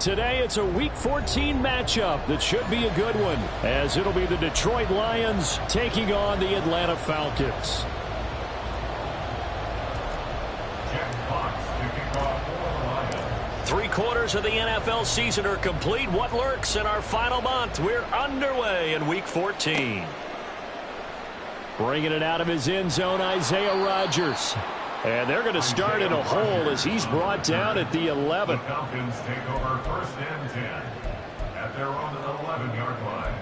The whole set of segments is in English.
Today, it's a Week 14 matchup that should be a good one, as it'll be the Detroit Lions taking on the Atlanta Falcons. Three-quarters of the NFL season are complete. What lurks in our final month? We're underway in Week 14. Bringing it out of his end zone, Isaiah Rodgers. And they're going to start in a hole as he's brought down at the 11. The Falcons take over 1st and 10 at their own 11-yard line.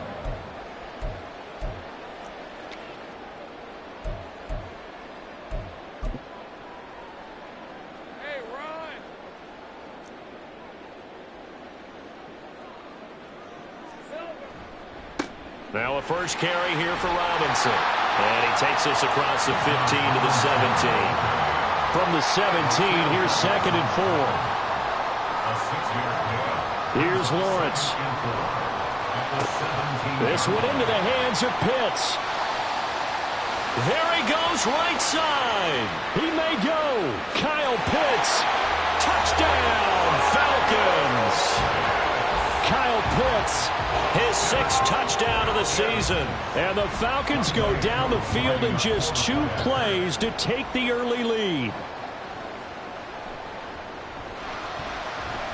Hey, Ron. Now a first carry here for Robinson. And he takes this across the 15 to the 17. From the 17, here's 2nd and 4. Here's Lawrence. This one into the hands of Pitts. There he goes, right side. He may go. Kyle Pitts. Touchdown, Falcons. Kyle Pitts, his 6th touchdown of the season. And the Falcons go down the field in just 2 plays to take the early lead.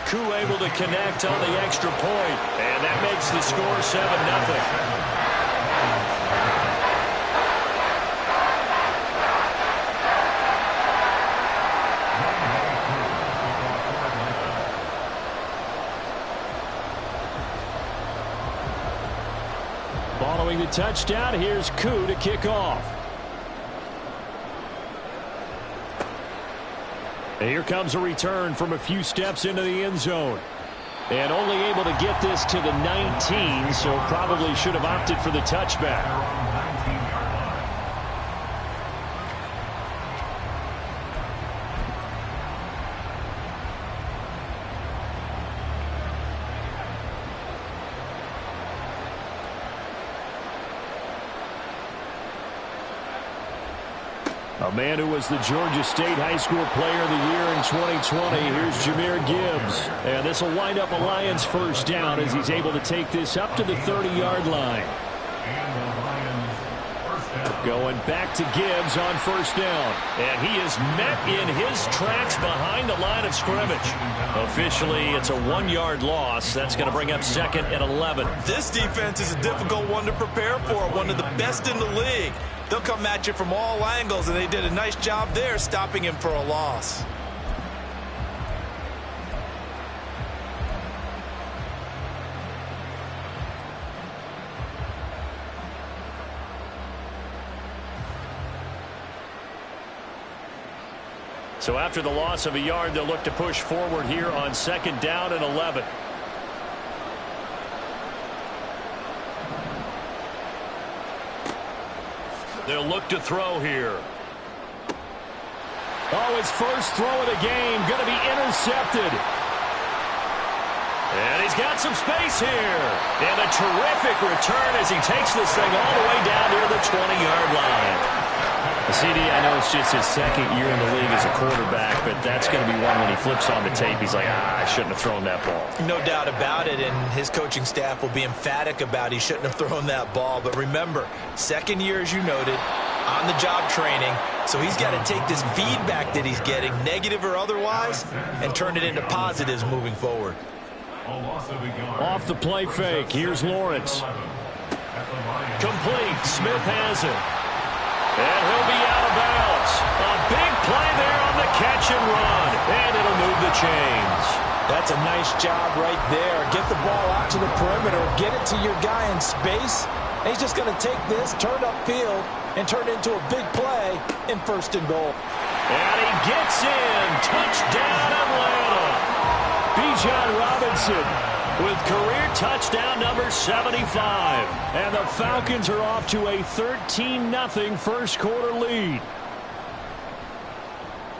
Koo able to connect on the extra point, and that makes the score 7-0. Following the touchdown, here's Koo to kick off. And here comes a return from a few steps into the end zone. And only able to get this to the 19, so probably should have opted for the touchback. A man who was the Georgia State High School Player of the Year in 2020. Here's Jahmyr Gibbs. And this will wind up a Lions first down as he's able to take this up to the 30-yard line. Going back to Gibbs on first down. And he is met in his tracks behind the line of scrimmage. Officially, it's a 1-yard loss. That's going to bring up 2nd and 11. This defense is a difficult one to prepare for, one of the best in the league. They'll come at you from all angles, and they did a nice job there stopping him for a loss. So after the loss of a yard, they'll look to push forward here on 2nd down and 11. They'll look to throw here. Oh, his first throw of the game going to be intercepted. And he's got some space here. And a terrific return as he takes this thing all the way down near the 20-yard line. CD, I know it's just his 2nd year in the league as a quarterback, but that's going to be one when he flips on the tape. He's like, I shouldn't have thrown that ball. No doubt about it, and his coaching staff will be emphatic about he shouldn't have thrown that ball. But remember, 2nd year, as you noted, on-the-job training, so he's got to take this feedback that he's getting, negative or otherwise, and turn it into positives moving forward. Off the play fake, here's Lawrence. Complete, Smith has it. And he'll be out of bounds. A big play there on the catch and run. And it'll move the chains. That's a nice job right there. Get the ball out to the perimeter. Get it to your guy in space. And he's just going to take this, turn upfield, and turn it into a big play in 1st and goal. And he gets in. Touchdown, Atlanta. Bijan Robinson with career touchdown number 75. And the Falcons are off to a 13-0 first quarter lead.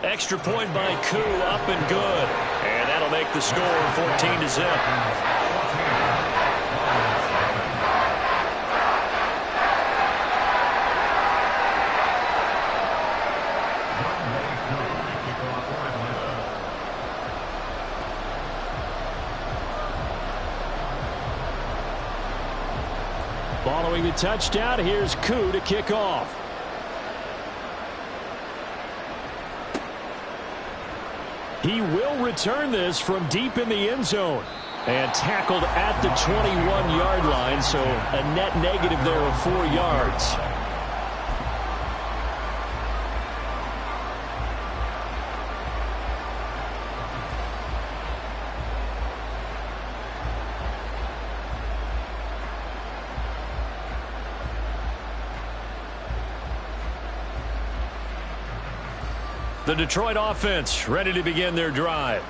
Extra point by Koo, up and good. And that'll make the score 14-0. Following the touchdown, here's Koo to kick off. He will return this from deep in the end zone. And tackled at the 21-yard line, so a net negative there of 4 yards. The Detroit offense ready to begin their drive.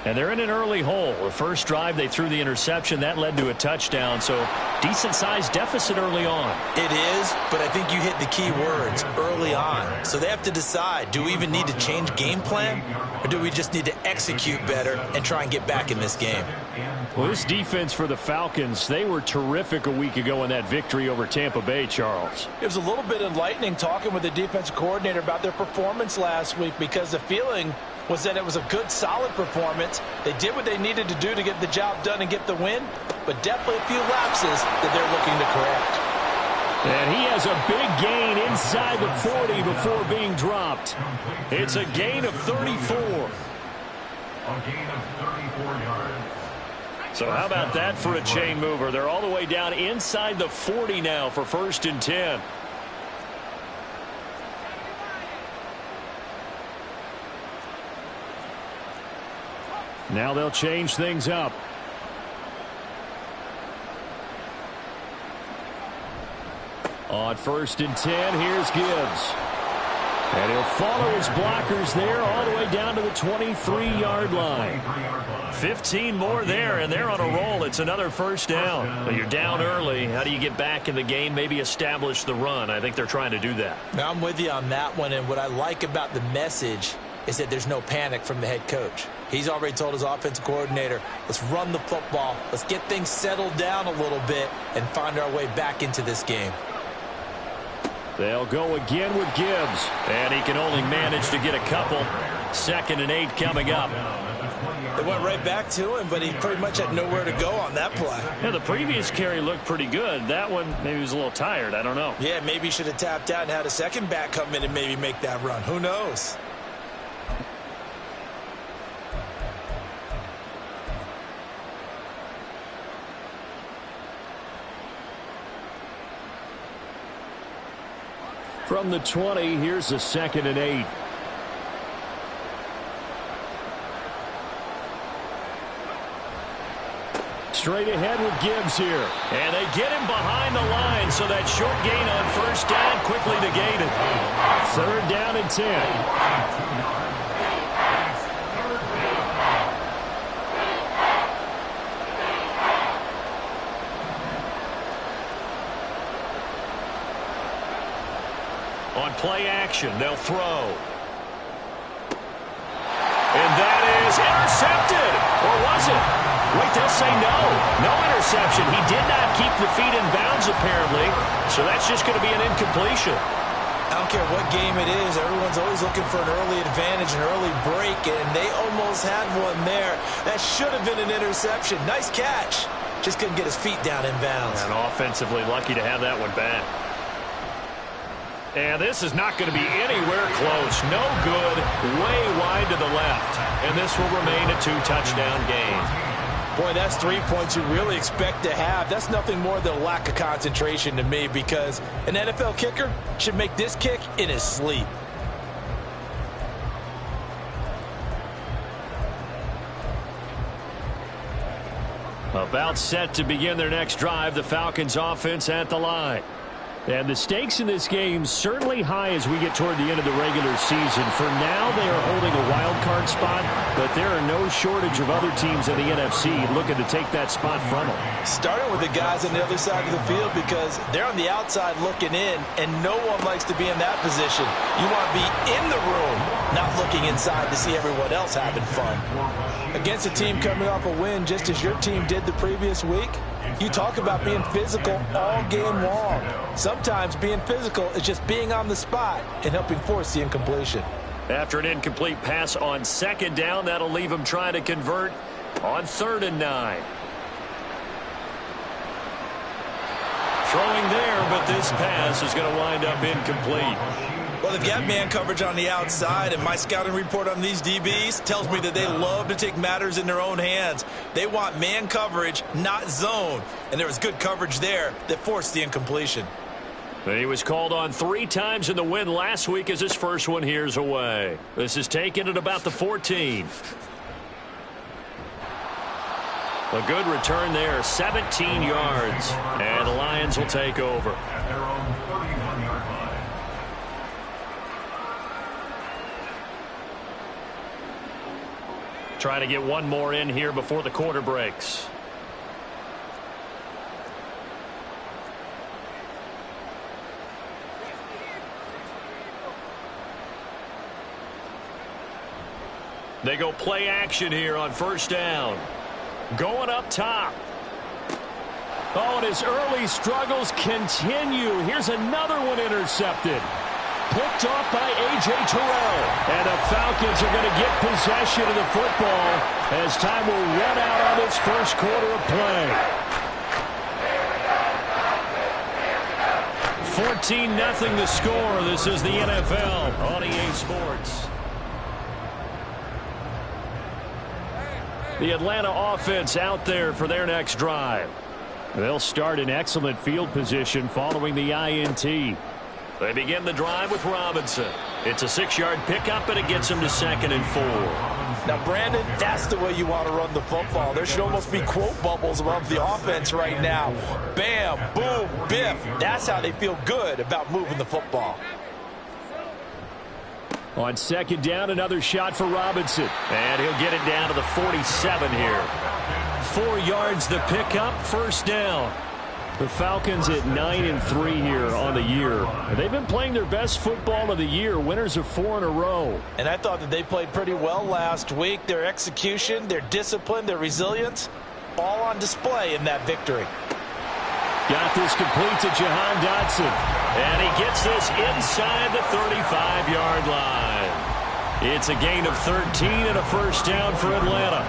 And they're in an early hole. The first drive, they threw the interception. That led to a touchdown, so decent-sized deficit early on. It is, but I think you hit the key words, early on. So they have to decide, do we even need to change game plan, or do we just need to execute better and try and get back in this game? Well, this defense for the Falcons, they were terrific a week ago in that victory over Tampa Bay, Charles. It was a little bit enlightening talking with the defensive coordinator about their performance last week, because the feeling was that it was a good, solid performance. They did what they needed to do to get the job done and get the win, but definitely a few lapses that they're looking to correct. And he has a big gain inside the 40 before being dropped. It's a gain of 34. A gain of 34 yards. So how about that for a chain mover? They're all the way down inside the 40 now for 1st and 10. Now they'll change things up. On 1st and 10, here's Gibbs. And he'll follow his blockers there all the way down to the 23-yard line. 15 more there, and they're on a roll. It's another first down. But you're down early. How do you get back in the game, maybe establish the run? I think they're trying to do that. Now, I'm with you on that one, and what I like about the message is that there's no panic from the head coach. He's already told his offensive coordinator, let's run the football, let's get things settled down a little bit and find our way back into this game. They'll go again with Gibbs, and he can only manage to get a couple. 2nd and 8 coming up. They went right back to him, but he pretty much had nowhere to go on that play. Yeah, the previous carry looked pretty good. That one, maybe he was a little tired. I don't know. Yeah, maybe he should have tapped out and had a second back come in and maybe make that run. Who knows? From the 20, here's a 2nd and 8. Straight ahead with Gibbs here. And they get him behind the line, so that short gain on 1st down quickly negated. 3rd down and 10. On play action, they'll throw. And that is intercepted. Or was it? Wait, they'll say no. No interception. He did not keep the feet in bounds, apparently. So that's just going to be an incompletion. I don't care what game it is. Everyone's always looking for an early advantage, an early break, and they almost had one there. That should have been an interception. Nice catch. Just couldn't get his feet down in bounds. And offensively lucky to have that one back. And this is not going to be anywhere close. No good. Way wide to the left. And this will remain a 2-touchdown game. Boy, that's 3 points you really expect to have. That's nothing more than a lack of concentration to me, because an NFL kicker should make this kick in his sleep. About set to begin their next drive, the Falcons offense at the line. And the stakes in this game certainly high as we get toward the end of the regular season. For now, they are holding a wild card spot, but there are no shortage of other teams in the NFC looking to take that spot from them. Starting with the guys on the other side of the field, because they're on the outside looking in, and no one likes to be in that position. You want to be in the room, not looking inside to see everyone else having fun. Against a team coming off a win, just as your team did the previous week, you talk about being physical all game long. Sometimes being physical is just being on the spot and helping force the incompletion. After an incomplete pass on 2nd down, that'll leave him trying to convert on 3rd and 9. Throwing there, but this pass is going to wind up incomplete. Well, they've got man coverage on the outside, and my scouting report on these DBs tells me that they love to take matters in their own hands. They want man coverage, not zone. And there was good coverage there that forced the incompletion. He was called on 3 times in the win last week as his first one here's away. This is taken at about the 14. A good return there, 17 yards. And the Lions will take over. At their own 31-yard line. Trying to get one more in here before the quarter breaks. They go play action here on first down. Going up top. Oh, and his early struggles continue. Here's another one intercepted. Picked off by A.J. Terrell. And the Falcons are going to get possession of the football as time will run out on this first quarter of play. 14-0 the score. This is the NFL on EA Sports. The Atlanta offense out there for their next drive. They'll start in excellent field position following the INT. They begin the drive with Robinson. It's a 6-yard pickup, and it gets him to 2nd and 4. Now, Brandon, that's the way you want to run the football. There should almost be quote bubbles above the offense right now. Bam, boom, biff. That's how they feel good about moving the football. On 2nd down, another shot for Robinson. And he'll get it down to the 47 here. 4 yards the pickup, first down. The Falcons at 9-3 here on the year. They've been playing their best football of the year, winners of 4 in a row. And I thought that they played pretty well last week. Their execution, their discipline, their resilience, all on display in that victory. Got this complete to Jahan Dotson. And he gets this inside the 35-yard line. It's a gain of 13 and a first down for Atlanta.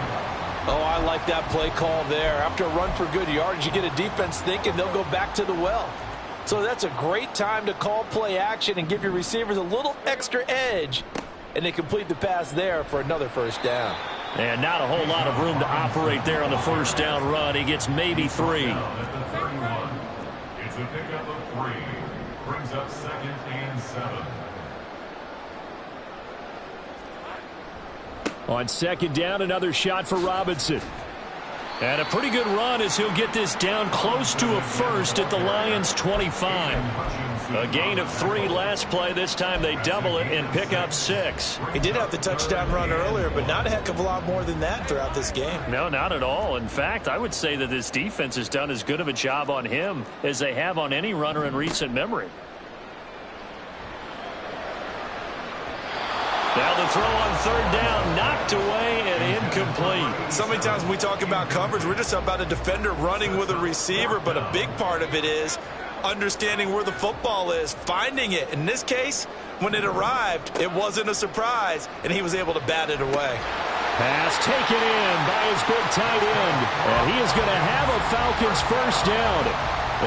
Oh, I like that play call there. After a run for good yards, you get a defense thinking they'll go back to the well. So that's a great time to call play action and give your receivers a little extra edge. And they complete the pass there for another first down. And not a whole lot of room to operate there on the first down run. He gets maybe 3. It's a pickup of 3. Brings up 2nd and 7. On 2nd down, another shot for Robinson. And a pretty good run as he'll get this down close to a first at the Lions' 25. A gain of 3 last play. This time they double it and pick up 6. He did have the touchdown run earlier, but not a heck of a lot more than that throughout this game. No, not at all. In fact, I would say that this defense has done as good of a job on him as they have on any runner in recent memory. Now the throw on 3rd down, knocked away and incomplete. So many times when we talk about coverage, we're just about a defender running with a receiver, but a big part of it is understanding where the football is, finding it. In this case, when it arrived, it wasn't a surprise, and he was able to bat it away. Pass taken in by his big tight end, and he is going to have a Falcons first down.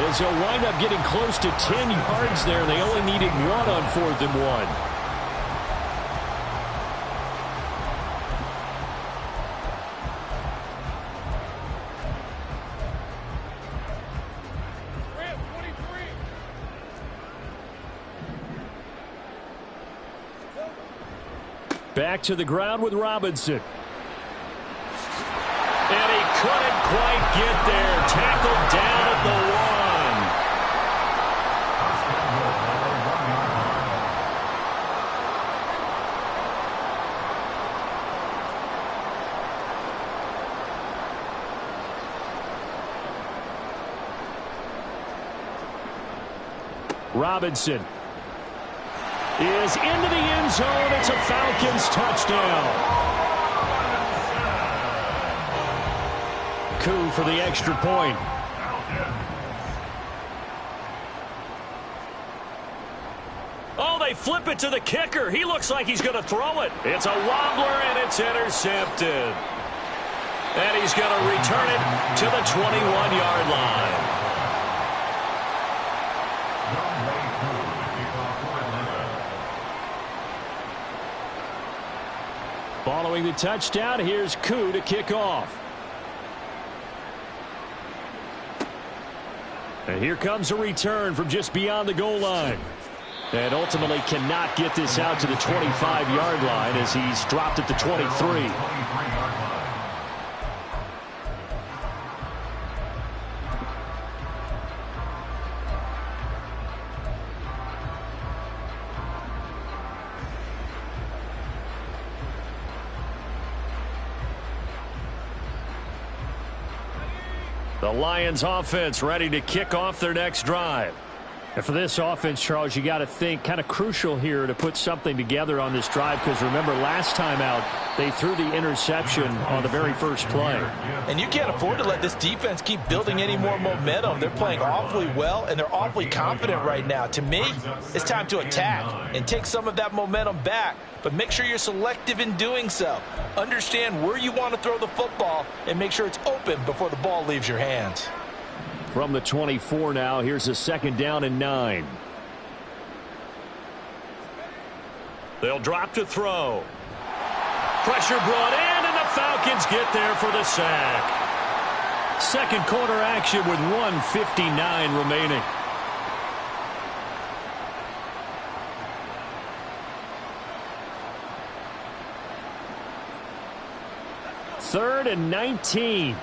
As he'll wind up getting close to 10 yards there, and they only needed 1 on 4th and 1. Back to the ground with Robinson. And he couldn't quite get there. Tackled down at the 1. Robinson is into the end zone. It's a Falcons touchdown. Coup for the extra point. Oh, they flip it to the kicker. He looks like he's going to throw it. It's a wobbler, and it's intercepted. And he's going to return it to the 21-yard line. Following the touchdown, here's Koo to kick off. And here comes a return from just beyond the goal line. And ultimately cannot get this out to the 25-yard line as he's dropped at the 23. The Lions offense ready to kick off their next drive. And for this offense, Charles, you got to think kind of crucial here to put something together on this drive because remember last time out they threw the interception on the very first play. And you can't afford to let this defense keep building any more momentum. They're playing awfully well and they're awfully confident right now. To me, it's time to attack and take some of that momentum back, but make sure you're selective in doing so. Understand where you want to throw the football and make sure it's open before the ball leaves your hands. From the 24 now, here's a 2nd down and 9. They'll drop to throw. Pressure brought in, and the Falcons get there for the sack. Second quarter action with 1:59 remaining. Third and 19.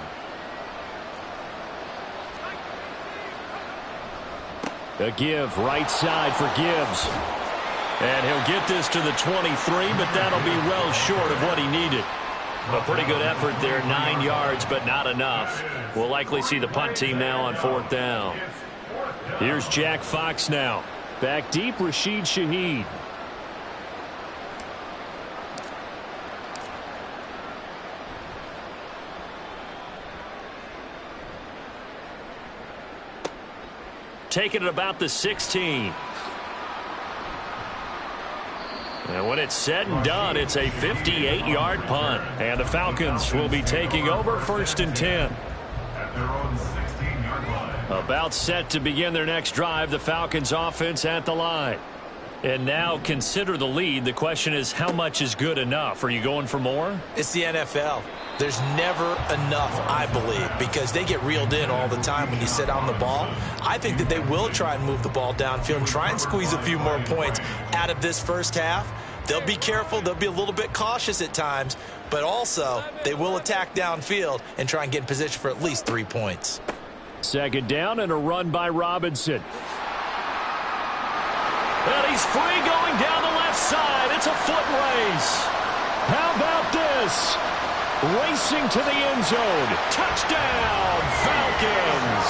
A give right side for Gibbs. And he'll get this to the 23, but that'll be well short of what he needed. A pretty good effort there, 9 yards, but not enough. We'll likely see the punt team now on 4th down. Here's Jack Fox now. Back deep, Rashid Shaheed. Taking it about the 16. And when it's said and done, it's a 58-yard punt. And the Falcons will be taking over 1st and 10. At their own 16-yard line. About set to begin their next drive, the Falcons offense at the line. And now consider the lead. The question is, how much is good enough? Are you going for more? It's the NFL. There's never enough, I believe, because they get reeled in all the time when you sit on the ball. I think that they will try and move the ball downfield and try and squeeze a few more points out of this first half. They'll be careful. They'll be a little bit cautious at times, but also they will attack downfield and try and get in position for at least 3 points. 2nd down and a run by Robinson. And he's free going down the left side. It's a foot race. How about this? Racing to the end zone. Touchdown, Falcons.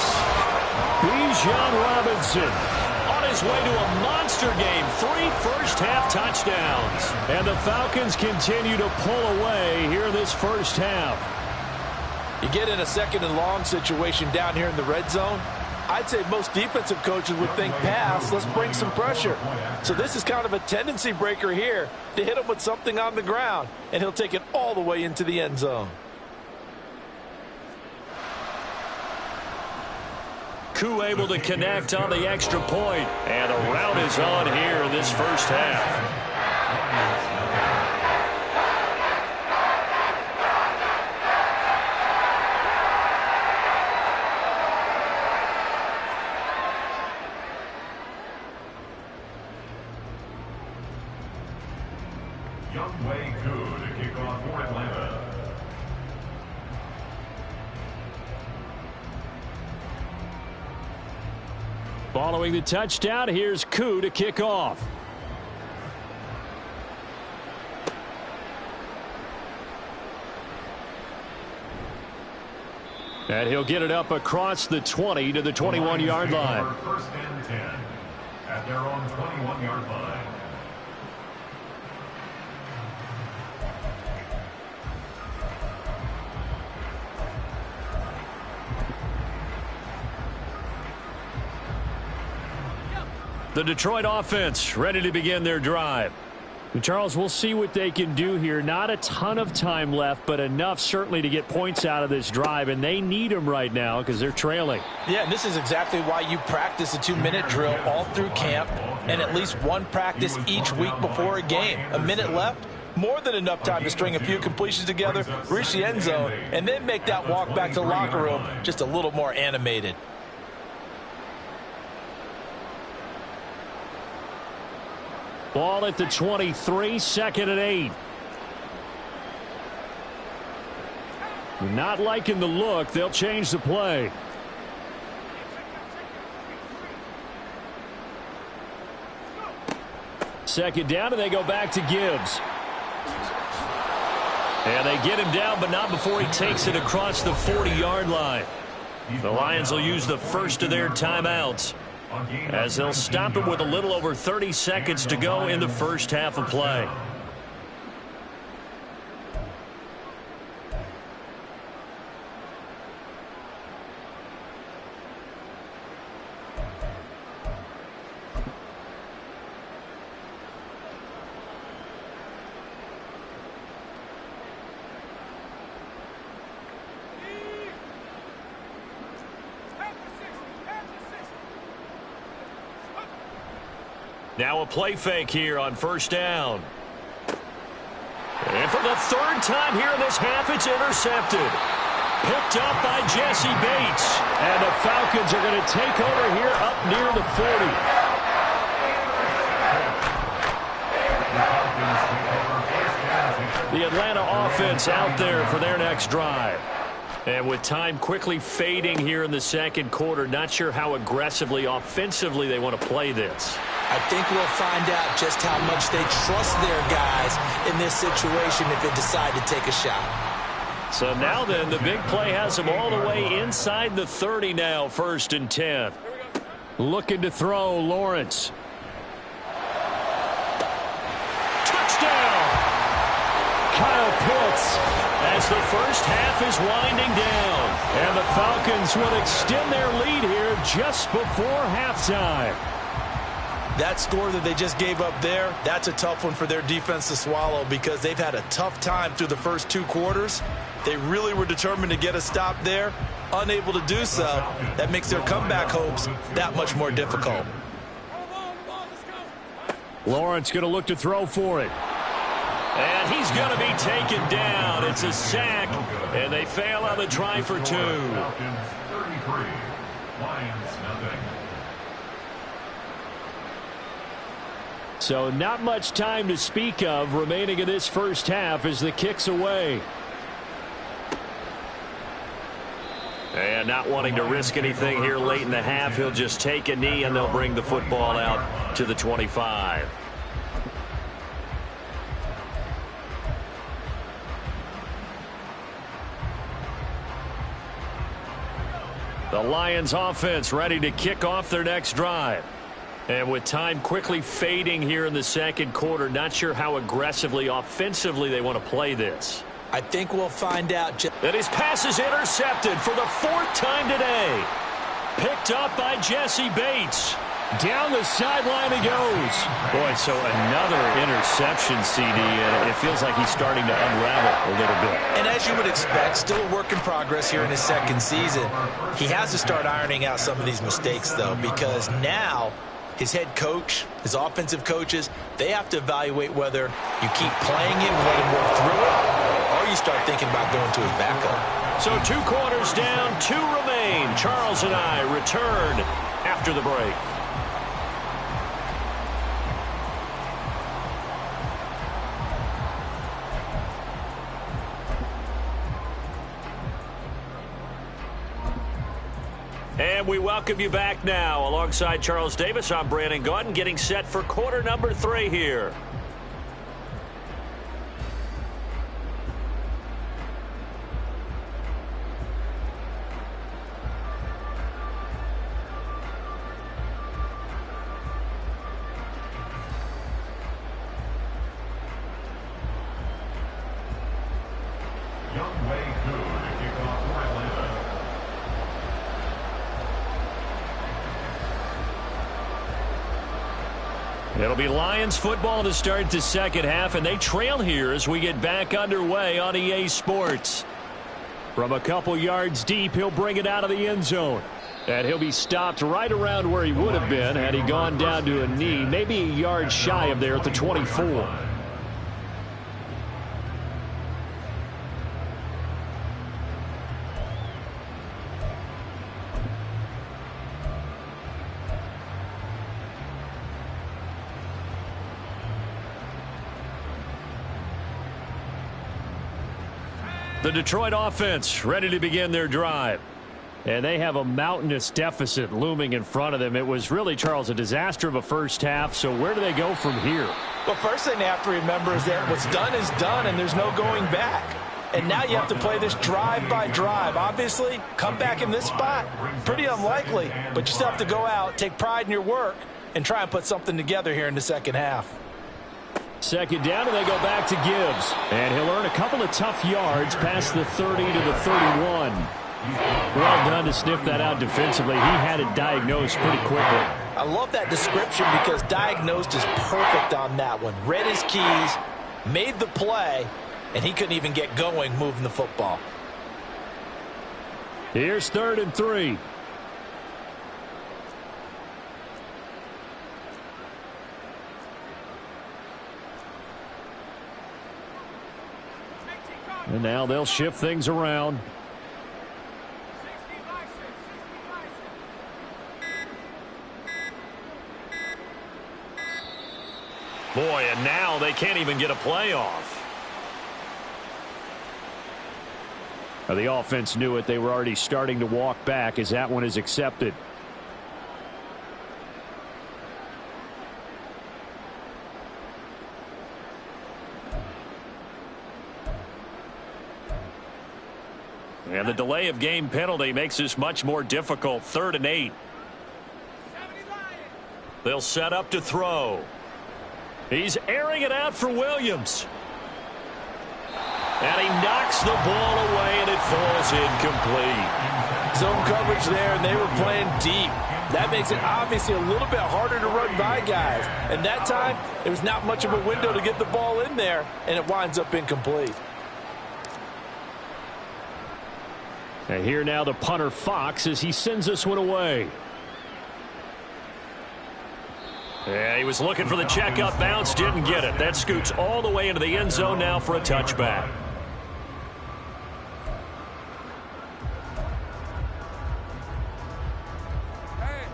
Bijan Robinson on his way to a monster game. 3 first-half touchdowns. And the Falcons continue to pull away here in this first half. You get in a 2nd and long situation down here in the red zone, I'd say most defensive coaches would think pass, let's bring some pressure. So this is kind of a tendency breaker here to hit him with something on the ground, and he'll take it all the way into the end zone. Koo able to connect on the extra point, and the route is on here in this first half. Following the touchdown, here's Koo to kick off. And he'll get it up across the 20 to the 21-yard line. 1st and 10 at their own 21-yard line. The Detroit offense ready to begin their drive. And Charles, we'll see what they can do here. Not a ton of time left, but enough certainly to get points out of this drive, and they need them right now because they're trailing. Yeah, and this is exactly why you practice a 2-minute drill all through camp and at least one practice each week before a game. A minute left, more than enough time to string a few completions together, reach the end zone, and then make that walk back to the locker room just a little more animated. Ball at the 23, 2nd and 8. Not liking the look. They'll change the play. Second down, and they go back to Gibbs. And they get him down, but not before he takes it across the 40-yard line. The Lions will use the first of their timeouts, as they'll stop him with a little over 30 seconds to go in the first half of play. Now a play fake here on first down. And for the third time here in this half, it's intercepted. Picked up by Jesse Bates. And the Falcons are going to take over here up near the 40. The Atlanta offense out there for their next drive. And with time quickly fading here in the second quarter, not sure how aggressively, offensively they want to play this. I think we'll find out just how much they trust their guys in this situation if they decide to take a shot. So now then, the big play has them all the way inside the 30 now, 1st and 10. Looking to throw, Lawrence. Touchdown! Kyle Pitts, as the first half is winding down. And the Falcons will extend their lead here just before halftime. That score that they just gave up there, that's a tough one for their defense to swallow because they've had a tough time through the first 2 quarters. They really were determined to get a stop there, unable to do so. That makes their comeback hopes that much more difficult. Lawrence going to look to throw for it. And he's going to be taken down. It's a sack, and they fail on the try for 2. 33, Lions nothing. So not much time to speak of remaining in this first half as the kick's away. And not wanting to risk anything here late in the half, he'll just take a knee and they'll bring the football out to the 25. The Lions offense ready to kick off their next drive. And with time quickly fading here in the second quarter, not sure how aggressively, offensively they want to play this. I think we'll find out. And his pass is intercepted for the 4th time today. Picked up by Jesse Bates. Down the sideline he goes. Boy, so another interception, CD, and it feels like he's starting to unravel a little bit. And as you would expect, still a work in progress here in his second season. He has to start ironing out some of these mistakes, though, because now his head coach, his offensive coaches, they have to evaluate whether you keep playing him and let him work through it, or you start thinking about going to his backup. So 2 quarters down, 2 remain. Charles and I return after the break. And we welcome you back now. Alongside Charles Davis, I'm Brandon Gaudin, getting set for quarter number 3 here. It'll be Lions football to start the second half, and they trail here as we get back underway on EA Sports. From a couple yards deep, he'll bring it out of the end zone. And he'll be stopped right around where he would have been had he gone down to a knee, maybe a yard shy of there at the 24. The Detroit offense ready to begin their drive. And they have a mountainous deficit looming in front of them. It was really, Charles, a disaster of a first half. So where do they go from here? Well, first thing they have to remember is that what's done is done, and there's no going back. And now you have to play this drive by drive. Obviously, come back in this spot, pretty unlikely. But you still have to go out, take pride in your work, and try and put something together here in the second half. Second down, and they go back to Gibbs. And he'll earn a couple of tough yards past the 30 to the 31. Well done to sniff that out defensively. He had it diagnosed pretty quickly. I love that description because diagnosed is perfect on that one. Read his keys, made the play, and he couldn't even get going moving the football. Here's 3rd and 3. And now they'll shift things around. Boy, and now they can't even get a play off. Now, the offense knew it. They were already starting to walk back as that one is accepted. And the delay of game penalty makes this much more difficult. 3rd and 8. They'll set up to throw. He's airing it out for Williams. And he knocks the ball away, and it falls incomplete. Zone coverage there, and they were playing deep. That makes it obviously a little bit harder to run by guys. And that time, there was not much of a window to get the ball in there, and it winds up incomplete. And here now the punter Fox as he sends this one away. Yeah, he was looking for the check-up bounce, didn't get it. That scoots all the way into the end zone now for a touchback.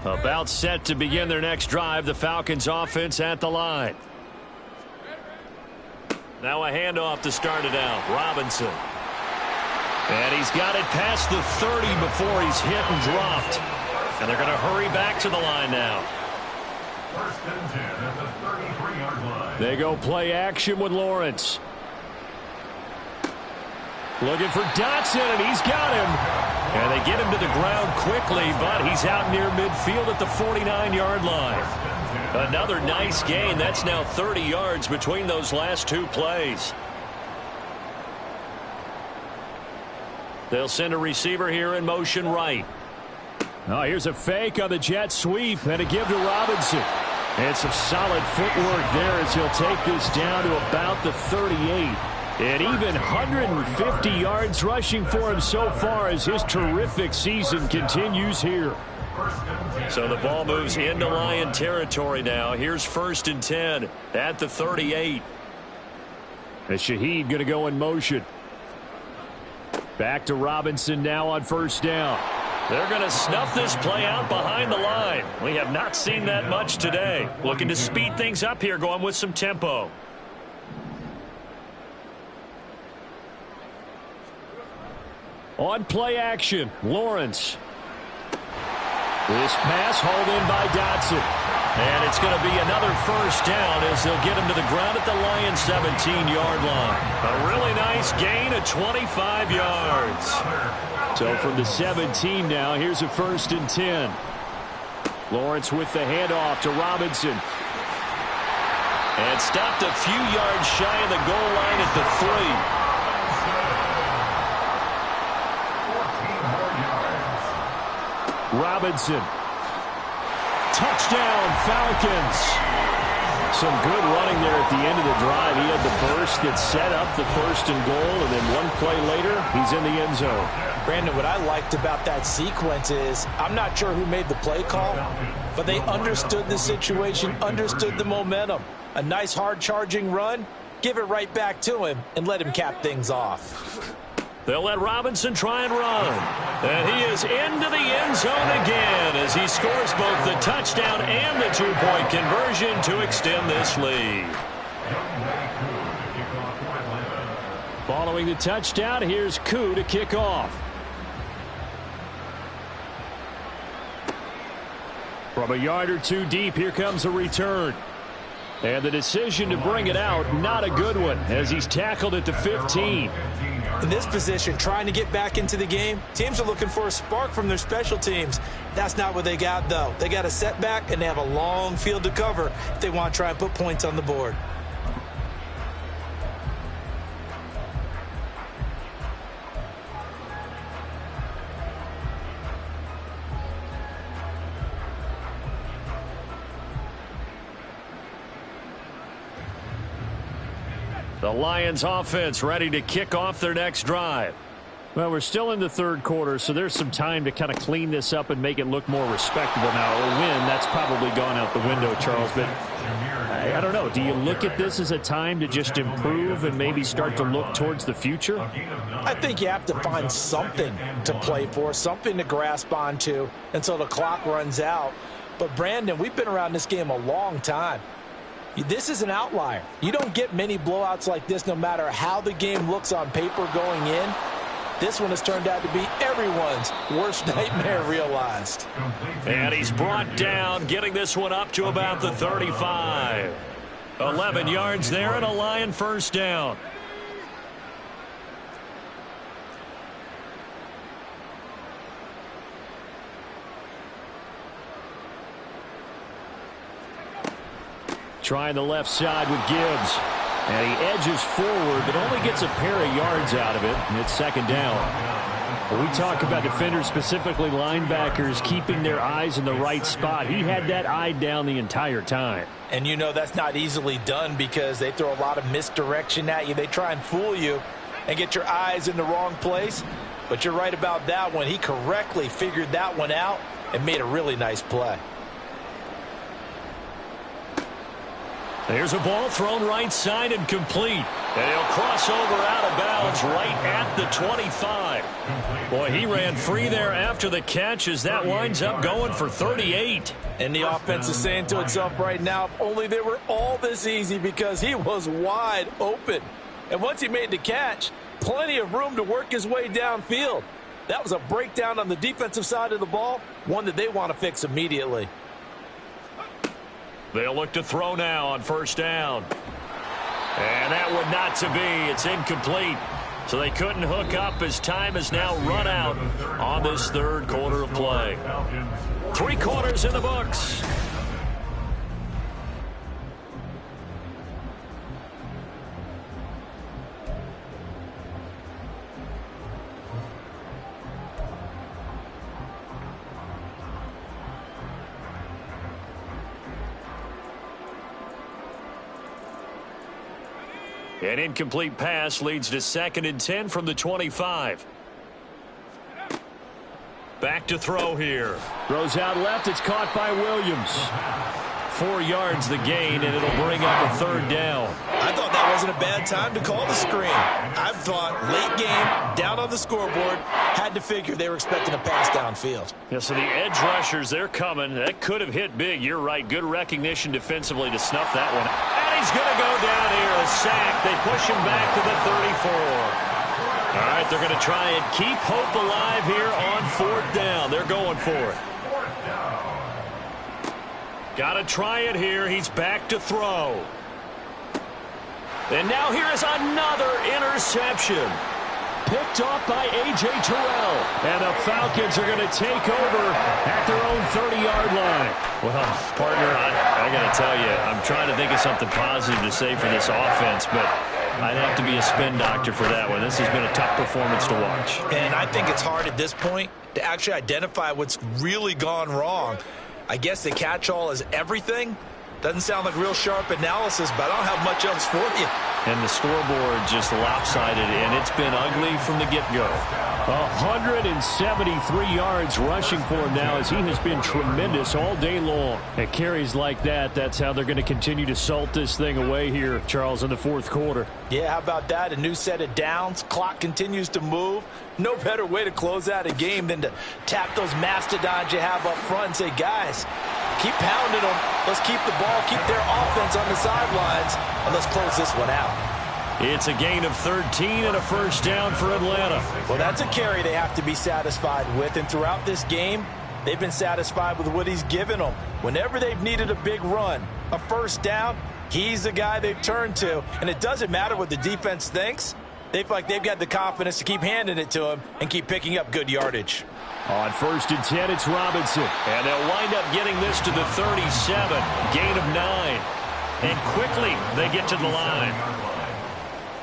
About set to begin their next drive, the Falcons offense at the line. Now a handoff to start it out. Robinson. And he's got it past the 30 before he's hit and dropped. And they're going to hurry back to the line now. 1st and 10 at the 33-yard line. They go play action with Lawrence. Looking for Dotson, and he's got him. And they get him to the ground quickly, but he's out near midfield at the 49-yard line. Another nice gain. That's now 30 yards between those last two plays. They'll send a receiver here in motion right. Oh, here's a fake on the jet sweep, and a give to Robinson. And some solid footwork there as he'll take this down to about the 38. And even 150 yards rushing for him so far as his terrific season continues here. So the ball moves into Lion territory now. Here's 1st and 10 at the 38. And Shaheed going to go in motion. Back to Robinson now on 1st down. They're going to snuff this play out behind the line. We have not seen that much today. Looking to speed things up here, going with some tempo. On play action, Lawrence. This pass hauled in by Dotson. And it's going to be another 1st down as they'll get him to the ground at the Lions' 17-yard line. A really nice gain of 25 yards. So from the 17 now, here's a 1st and 10. Lawrence with the handoff to Robinson. And stopped a few yards shy of the goal line at the 3. Robinson. Touchdown, Falcons. Some good running there at the end of the drive. He had the burst that set up the 1st and goal, and then one play later, he's in the end zone. Brandon, what I liked about that sequence is I'm not sure who made the play call, but they understood the situation, understood the momentum. A nice hard-charging run, give it right back to him, and let him cap things off. They'll let Robinson try and run. And he is into the end zone again as he scores both the touchdown and the two-point conversion to extend this lead. Following the touchdown, here's Koo to kick off. From a yard or two deep, here comes a return. And the decision to bring it out, not a good one, as he's tackled at the 15. In this position, trying to get back into the game, teams are looking for a spark from their special teams. That's not what they got, though. They got a setback, and they have a long field to cover if they want to try and put points on the board. The Lions offense ready to kick off their next drive. Well, we're still in the third quarter, so there's some time to kind of clean this up and make it look more respectable. Now, a win, that's probably gone out the window, Charles, but I don't know. Do you look at this as a time to just improve and maybe start to look towards the future? I think you have to find something to play for, something to grasp onto until the clock runs out. But, Brandon, we've been around this game a long time. This is an outlier. You don't get many blowouts like this no matter how the game looks on paper going in. This one has turned out to be everyone's worst nightmare realized. And he's brought down, getting this one up to about the 35. 11 yards there and a Lion first down. Trying the left side with Gibbs. And he edges forward, but only gets a pair of yards out of it. And it's second down. When we talk about defenders, specifically linebackers, keeping their eyes in the right spot, he had that eye down the entire time. And you know that's not easily done because they throw a lot of misdirection at you. They try and fool you and get your eyes in the wrong place. But you're right about that one. He correctly figured that one out and made a really nice play. There's a ball thrown right side and complete. And he'll cross over out of bounds right at the 25. Boy, he ran free there after the catch as that winds up going for 38. And the offense is saying to itself right now, if only they were all this easy because he was wide open. And once he made the catch, plenty of room to work his way downfield. That was a breakdown on the defensive side of the ball, one that they want to fix immediately. They'll look to throw now on first down. And that one not to be. It's incomplete. So they couldn't hook up as time has now run out on this third quarter of play. 3 quarters in the books. An incomplete pass leads to 2nd and 10 from the 25. Back to throw here. Throws out left. It's caught by Williams. 4 yards the gain, and it'll bring up a third down. I thought that wasn't a bad time to call the screen. I thought late game, down on the scoreboard, had to figure they were expecting a pass downfield. Yeah, so the edge rushers, they're coming. That could have hit big. You're right. Good recognition defensively to snuff that one. And he's going to go down here. A sack. They push him back to the 34. All right, they're going to try and keep hope alive here on 4th down. They're going for it. Got to try it here. He's back to throw. And now here is another interception. Picked off by A.J. Terrell. And the Falcons are going to take over at their own 30-yard line. Well, partner, I got to tell you, I'm trying to think of something positive to say for this offense, but I'd have to be a spin doctor for that one. This has been a tough performance to watch. And I think it's hard at this point to actually identify what's really gone wrong. I guess the catch-all is everything. Doesn't sound like real sharp analysis, but I don't have much else for you. And the scoreboard just lopsided, and it's been ugly from the get-go. 173 yards rushing for him now as he has been tremendous all day long. At carries like that, that's how they're going to continue to salt this thing away here, Charles, in the 4th quarter. Yeah, how about that? A new set of downs. Clock continues to move. No better way to close out a game than to tap those mastodons you have up front and say, guys, keep pounding them. Let's keep the ball, keep their offense on the sidelines, and let's close this one out. It's a gain of 13 and a first down for Atlanta. Well, that's a carry they have to be satisfied with, and throughout this game, they've been satisfied with what he's given them. Whenever they've needed a big run, a first down, he's the guy they've turned to, and it doesn't matter what the defense thinks. They feel like they've got the confidence to keep handing it to him and keep picking up good yardage. On 1st and 10, it's Robinson. And they'll wind up getting this to the 37. Gain of 9. And quickly, they get to the line.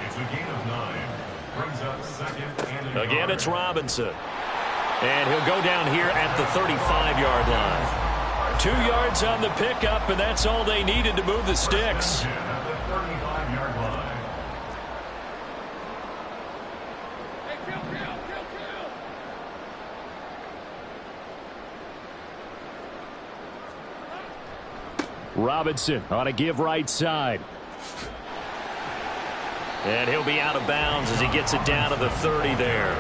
It's a gain of 9. Brings up second and Again, it's Robinson. And he'll go down here at the 35-yard line. 2 yards on the pickup, and that's all they needed to move the sticks. at the 35-yard line. Robinson on a give right side. And he'll be out of bounds as he gets it down to the 30 there.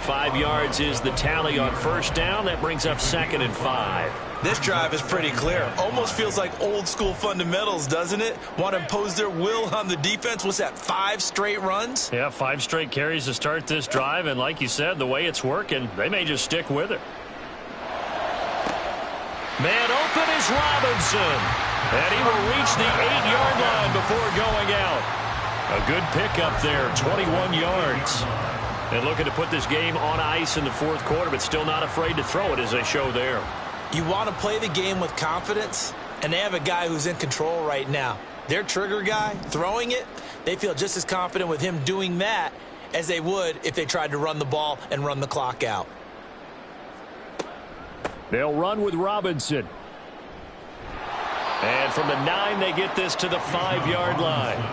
5 yards is the tally on first down. That brings up 2nd and 5. This drive is pretty clear. Almost feels like old school fundamentals, doesn't it? Want to impose their will on the defense. What's that, 5 straight runs? Yeah, 5 straight carries to start this drive. And like you said, the way it's working, they may just stick with it. Man open is Robinson. And he will reach the 8-yard line before going out. A good pickup there, 21 yards. And looking to put this game on ice in the 4th quarter, but still not afraid to throw it as they show there. You want to play the game with confidence, and they have a guy who's in control right now. Their trigger guy, throwing it, they feel just as confident with him doing that as they would if they tried to run the ball and run the clock out. They'll run with Robinson. And from the 9, they get this to the 5-yard line.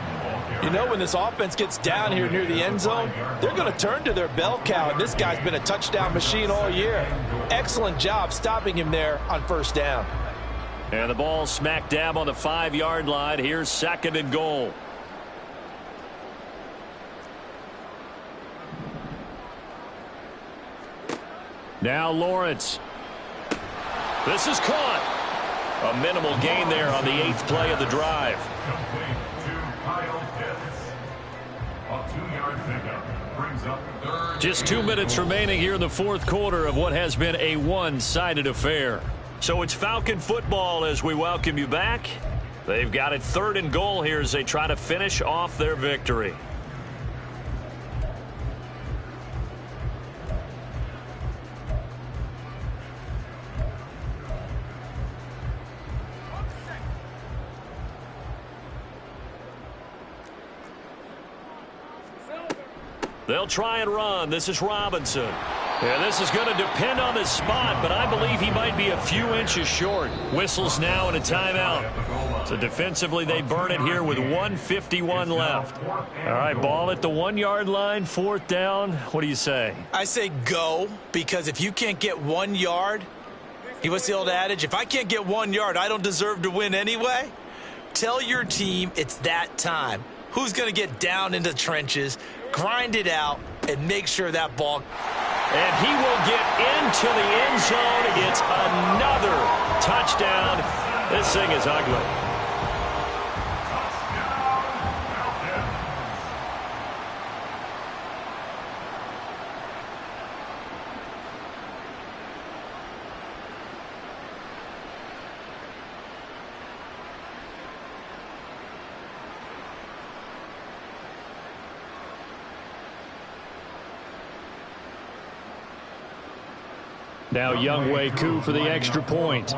You know, when this offense gets down here near the end zone, they're going to turn to their bell cow, and this guy's been a touchdown machine all year. Excellent job stopping him there on first down. And the ball smack dab on the 5-yard line. Here's 2nd and goal. Now Lawrence. This is caught. A minimal gain there on the 8th play of the drive. Complete to Kyle Pitts. A 2-yard pickup brings up 3rd. Just 2 minutes remaining here in the 4th quarter of what has been a one-sided affair. So it's Falcon football as we welcome you back. They've got it 3rd and goal here as they try to finish off their victory. They'll try and run. This is Robinson. Yeah, this is going to depend on the spot, but I believe he might be a few inches short. Whistles now and a timeout. So defensively, they burn it here with 1:51 left. All right, ball at the 1-yard line, 4th down. What do you say? I say go, because if you can't get 1 yard, what's the old adage? If I can't get 1 yard, I don't deserve to win anyway. Tell your team it's that time. Who's going to get down into the trenches, grind it out, and make sure that ball. And he will get into the end zone. It's another touchdown. This thing is ugly. Now Younghoe Koo for the extra point.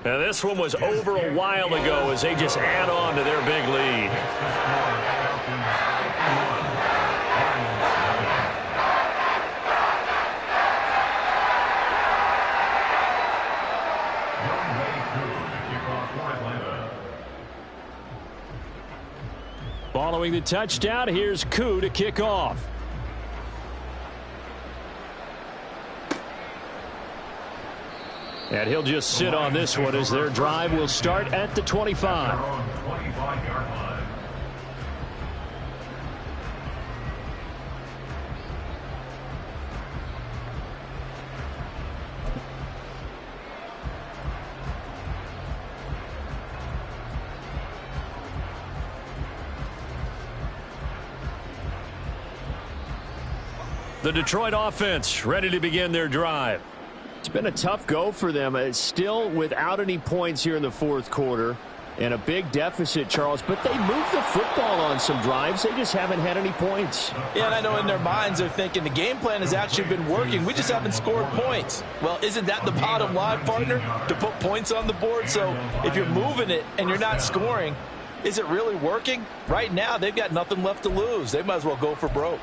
Now this one was over a while ago as they just add on to their big lead. Following the touchdown, here's Koo to kick off. And he'll just sit on this one as their drive will start at the 25. The Detroit offense ready to begin their drive. It's been a tough go for them. It's still without any points here in the fourth quarter and a big deficit, Charles, but they moved the football on some drives. They just haven't had any points. Yeah, and I know in their minds they're thinking the game plan has actually been working. We just haven't scored points. Well, isn't that the bottom line, partner? To put points on the board? So if you're moving it and you're not scoring, is it really working? Right now, they've got nothing left to lose. They might as well go for broke.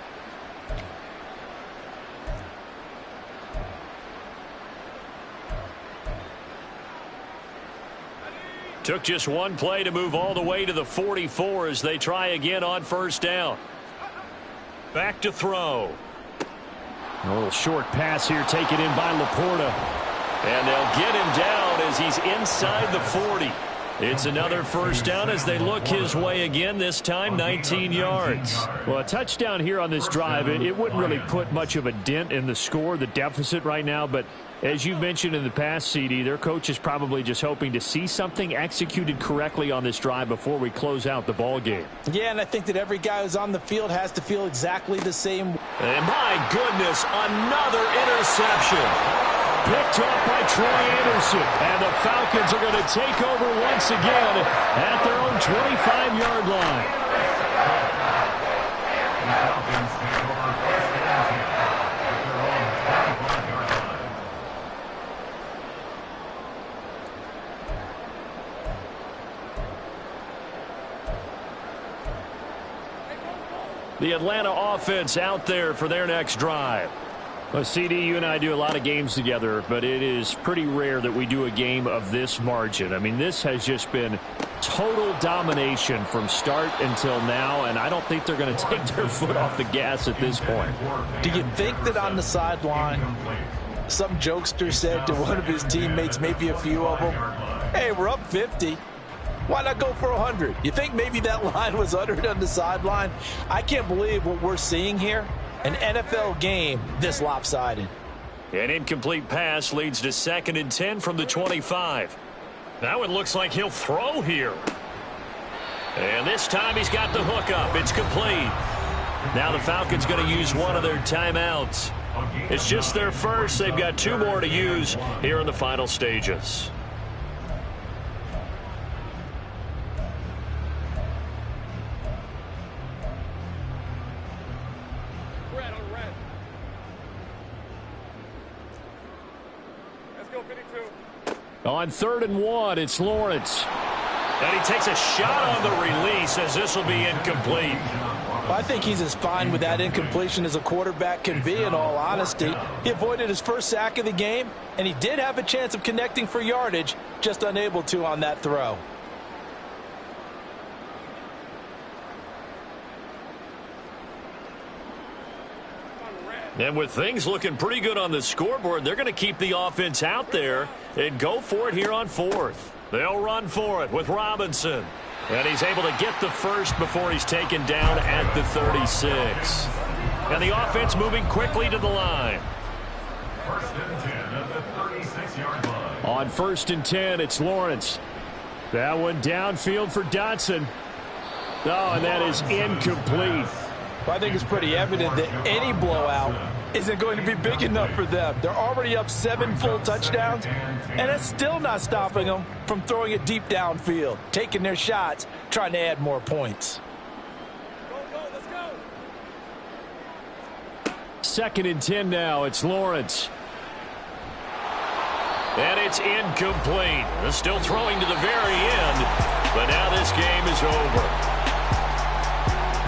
Took just one play to move all the way to the 44 as they try again on first down. Back to throw. A little short pass here taken in by Laporta. And they'll get him down as he's inside the 40. It's another first down as they look his way again, this time 19 yards. Well, a touchdown here on this drive, it wouldn't really put much of a dent in the score, the deficit right now, but as you mentioned in the past, CD, their coach is probably just hoping to see something executed correctly on this drive before we close out the ball game. Yeah, and I think that every guy who's on the field has to feel exactly the same. And my goodness, another interception. Picked up by Troy Anderson. And the Falcons are going to take over once again at their own 25-yard line. The Falcons take over first and 10 at their own 25-yard line. The Atlanta offense out there for their next drive. Well, CD, you and I do a lot of games together, but it is pretty rare that we do a game of this margin. I mean, this has just been total domination from start until now, and I don't think they're going to take their foot off the gas at this point. Do you think that on the sideline, some jokester said to one of his teammates, maybe a few of them, hey, we're up 50. Why not go for 100? You think maybe that line was uttered on the sideline? I can't believe what we're seeing here. An NFL game this lopsided. An incomplete pass leads to 2nd and 10 from the 25. Now it looks like he'll throw here. And this time he's got the hook up. It's complete. Now the Falcons going to use one of their timeouts. It's just their first. They've got 2 more to use here in the final stages. On 3rd and 1, it's Lawrence. And he takes a shot on the release as this will be incomplete. Well, I think he's as fine with that incompletion as a quarterback can be, in all honesty. He avoided his first sack of the game, and he did have a chance of connecting for yardage, just unable to on that throw. And with things looking pretty good on the scoreboard, they're going to keep the offense out there and go for it here on 4th. They'll run for it with Robinson. And he's able to get the first before he's taken down at the 36. And the offense moving quickly to the line. 1st and 10 at the 36-yard line. On 1st and 10, it's Lawrence. That one downfield for Dotson. Oh, and that is incomplete. Well, I think it's pretty evident that any blowout isn't going to be big enough for them. They're already up 7 full touchdowns, and it's still not stopping them from throwing it deep downfield, taking their shots, trying to add more points. Let's go. 2nd and 10 now. It's Lawrence. And it's incomplete. They're still throwing to the very end, but now this game is over.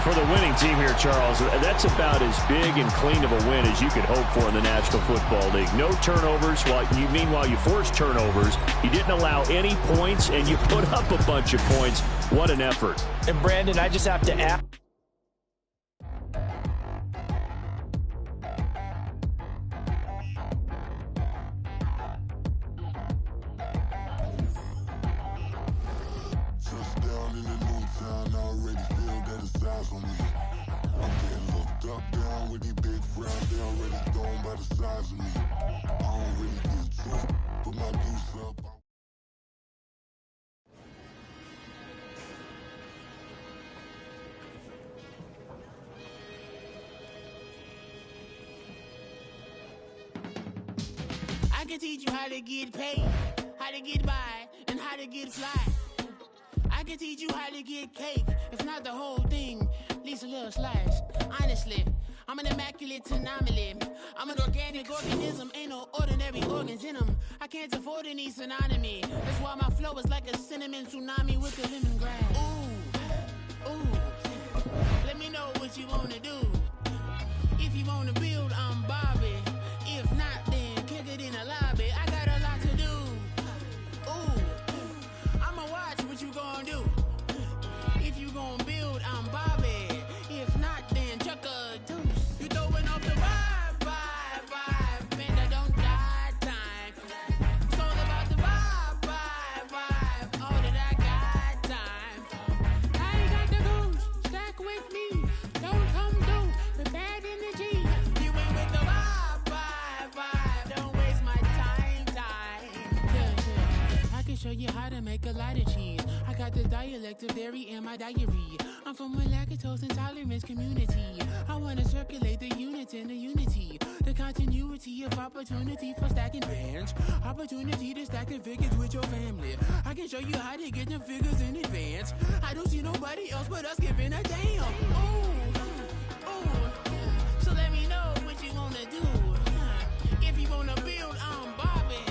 For the winning team here, Charles, that's about as big and clean of a win as you could hope for in the National Football League. No turnovers. Meanwhile, you forced turnovers. You didn't allow any points, and you put up a bunch of points. What an effort. And, Brandon, I just have to ask. can teach you how to get paid, how to get by, and how to get fly. I can teach you how to get cake, if not the whole thing, at least a little slice. Honestly, I'm an immaculate anomaly. I'm an organic organism, ain't no ordinary organs in them. I can't afford any synonymy. That's why my flow is like a cinnamon tsunami with the lemongrass. Ooh, let me know what you wanna do. If you wanna build, I'm Bobby. If not, then kick it in the lobby. I got a lot to do. Ooh, I'ma watch what you gonna do. If you gonna build, I'm Bobby. If not, then chuck a deuce. You throwing off the vibe, and I don't got time. It's all about the vibe, all that I got time. I ain't got the goose, stack with me. Don't come through with bad energy. You ain't with the vibe, don't waste my time. Yeah. I can show you how to make a lot of cheese. I got the dialect of dairy in my diary. I'm from a lactose intolerance community. I wanna circulate the units in the unity. The continuity of opportunity for stacking bands. Opportunity to stack the figures with your family. I can show you how to get the figures in advance. I don't see nobody else but us giving a damn. Ooh. So let me know what you wanna do. If you wanna build, I'm Bobby.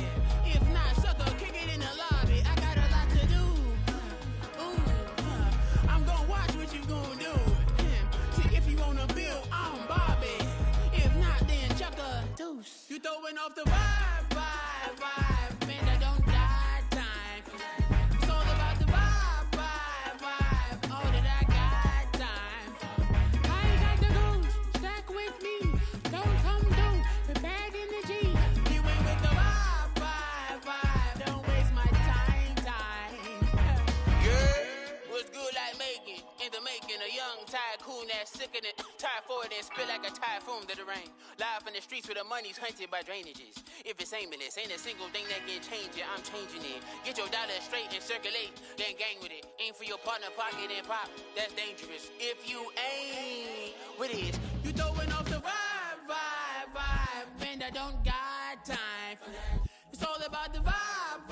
If not, sucker, kick it in the lobby. I got a lot to do. I'm gonna watch what you gonna do. See, if you wanna build, I'm Bobby. If not, then chuck a deuce. You throwing off the vibe, and I don't got time. It's all about the vibe, all that I got time. I ain't got the goose, stack with me. Don't come through with bad energy. You ain't with the vibe, don't waste my time. Yeah, what's good like making? In the making, a young tycoon that's sickening. Tie forward and spit like a typhoon to the rain. Live in the streets where the money's hunted by drainages. If it's aimless, ain't a single thing that can change it. I'm changing it. Get your dollar straight and circulate, then gang with it. Aim for your partner, pocket and pop. That's dangerous. If you ain't with it, you throwing off the vibe, and I don't got time for that. It's all about the vibe,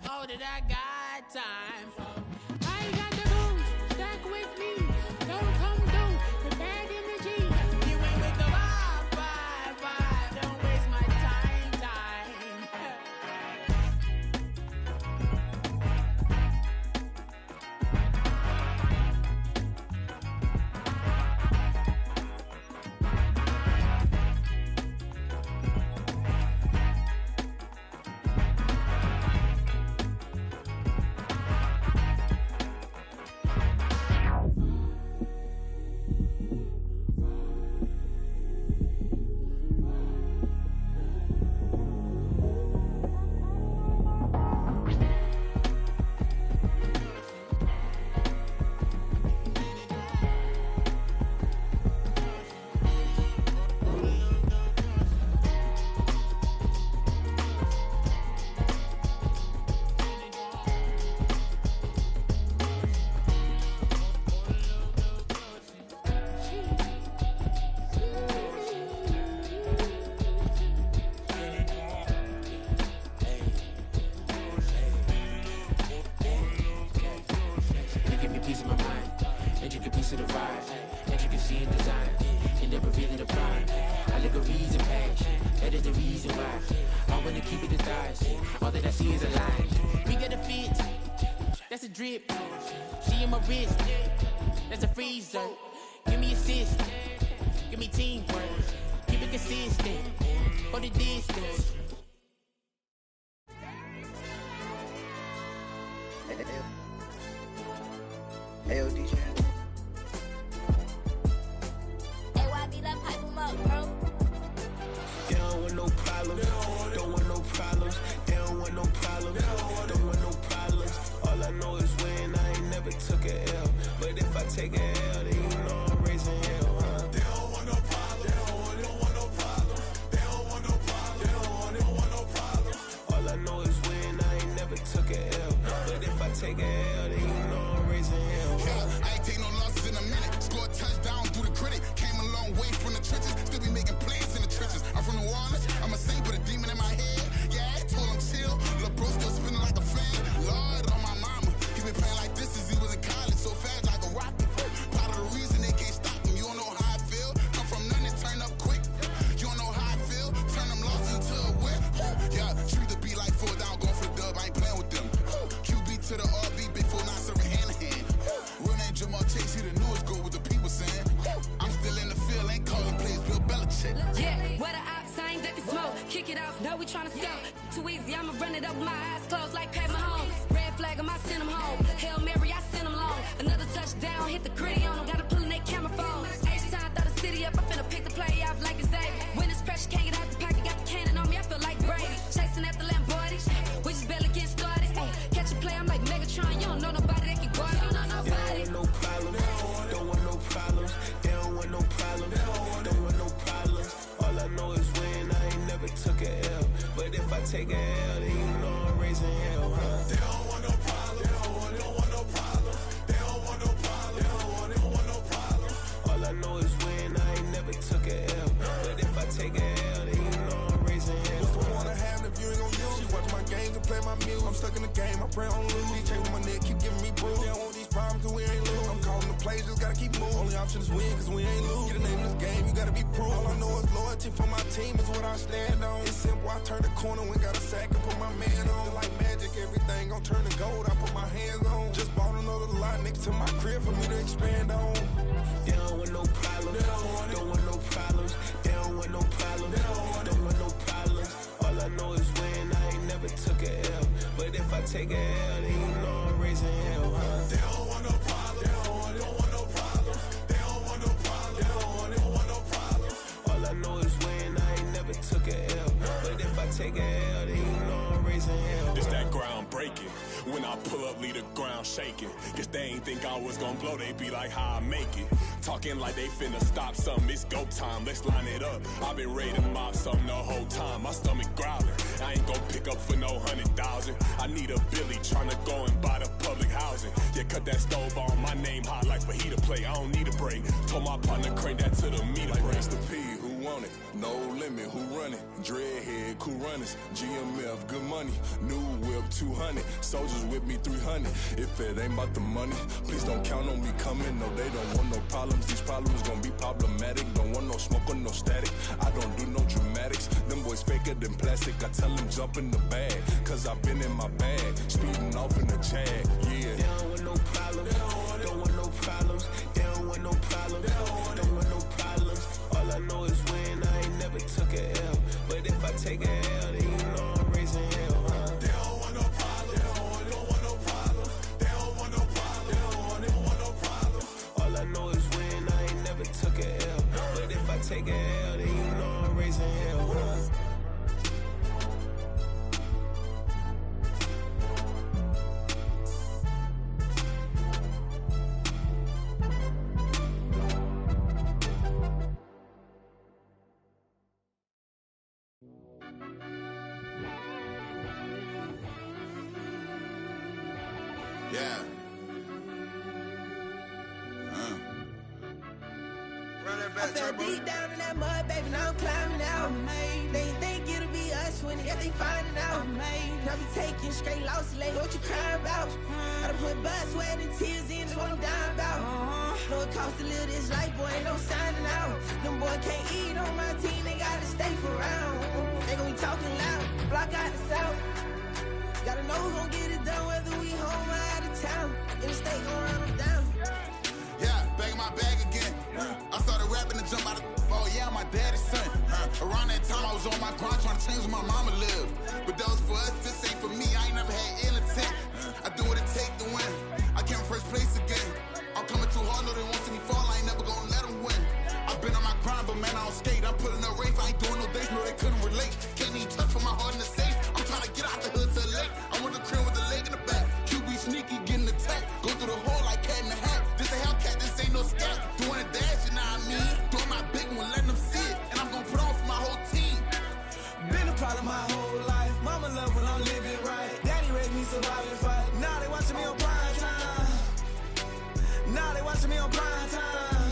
all that I got time for. I ain't got the goose, stack with me. Don't come through with bad energy. You ain't with the vibe, don't waste my time. That's a drip. She in my wrist. That's a freezer. Give me assist. Give me teamwork. Keep it consistent. For the distance. Hey, DJ. Hey, YB, let's pipe him up, bro. They don't want no problems. Don't want no problems. They don't want no problems. Don't want no problems. All I know is when I ain't never took a L. But if I take a L, then you know I'm raising hell, huh? They don't want no problems. They don't want no problems. They don't want no problems. They don't want no problems. All I know is when I ain't never took a L. But if I take a L, then you know I'm raising hell, huh? I ain't take no losses in a minute. Scored touchdown through the critic. Came a long way from the trenches. Still be making plays in the trenches. I'm from New Orleans. I'm a saint with a demon in my head. kick it off. No, we tryna scout. Too easy, I'ma run it up with my eyes closed like Pman. Red flag, I might send him home. Hail Mary, I send him long. Another touchdown, hit the gritty on him. Gotta pull in that camera phone. H-time, throw the city up. I finna pick the play off like it's David. When it's pressure, can't get out the pocket. Got the cannon on me, I feel like Brady. Chasing after Lamborghini. We just barely get started. Ay, catch a play, I'm like Megatron. You don't know nobody that can guard it. You don't know nobody. They don't want no problems. Don't want no problems. They don't want no problems. Don't want no problems. All I know is win. I ain't never took a L. But if I take a L, then you know I'm raising hell, huh? They don't want no problems. They don't want no problems. They don't want no problems. They don't want no problems. All I know is win. I ain't never took a L. But if I take a L, then you know I'm raising hell. What's the point of having if you ain't gon' use? She watch my game and play my music. I'm stuck in the game. I pray on lose. DJ with my neck keep giving me bruise. They don't want these problems 'cause we ain't lose. I'm calling the plays, just gotta keep moving. Only option is win 'cause we ain't lose. Get a name in this game, you gotta be proof. All I know is loyalty for my team is what I stand on. It's simple. I turn the corner when got a sack and put my man on. Like magic, everything gon' turn to gold. I put my hands on. Just bought another lot next to my crib for me to expand on. They don't want no problems. Don't want no problems. They don't want no problems. Don't want no problems. All I know is win. I ain't never took a L. But if I take a L, then you know I'm raising hell, huh? They don't want no problems. They don't want no problems. They don't want no problems. They don't want no problems. All I know is win. I ain't never took a L. But if I take a L, then you know I'm raising hell. It's that ground breaking. When I pull up, leave the ground shaking. Guess they ain't think I was gonna blow, they be like, how I make it. Talking like they finna stop something, it's go time, let's line it up. I've been ready to mob something the whole time, my stomach growling. I ain't gon' pick up for no 100,000. I need a Billy tryna go and buy the public housing. Yeah, cut that stove on, my name hot like fajita play. I don't need a break. Told my partner crank that to the meter Like break. Mr. P, who want it? No limit, who run it? Dreadhead, cool runners. GMF, good money. New whip, 200. Soldiers with me, 300. If it ain't about the money, please don't count on me coming. No, they don't want no problems. These problems gon' be problematic. Don't want no smoke or no static. I don't do no dramatics. Them boys faker than plastic. I tell them jump in the bag, 'cause I've been in my bag. Speeding off in the Jag, yeah. They don't want no problems. Don't want no problems. They don't want no problems. Don't want no problems. All I know is win. I ain't never took a L. But if I take a L, then you know I'm raising hell, huh? They don't want no problems. They don't want no problems. They don't want no problems. They don't want no problems. All I know is win. I ain't never took a L. But if I take a L, then you know I'm raising hell, huh? Yeah. I fell deep down in that mud, baby, now I'm climbing out. They think it'll be us when they find it out. I be taking straight losses, like what you crying about? I done put blood, sweat, and tears in, that's what I'm dying about. Know it costs to live this life, boy, ain't no signing out. Them boy can't eat on my team, they gotta stay for round. They gon' be talking loud, block out the south. Gotta know who gon' get it done, whether we home or out of town. In the state gon' run them down. Yeah, back in my bag again. I started rapping to jump out of. Oh yeah, I'm my daddy's son. Around that time I was on my grind trying to change where my mama lived. But that was for us, this ain't for me. I ain't never had ill intent. I do what it take to win. I came first place again. I'm coming too hard, no they won't see me fall. I ain't never gonna let them win. I've been on my grind, but man I don't skate. I'm putting up race, I ain't doing no days, no they couldn't relate. Can't even touch for my heart in the safe. I'm trying to get out the hood to the lake. I'm with the crib with the leg in the back. QB sneaky, getting attacked. Go through the hole like cat in the hat. This a Hellcat, this ain't no scat. Doing a dash, you know what I mean? Doing my big one, letting them see it. And I'm gonna put on for my whole team. Been a problem my whole life. Mama love when I'm living right. Daddy raised me survive and fight. Now they watching me on prime time. Now they watching me on prime time.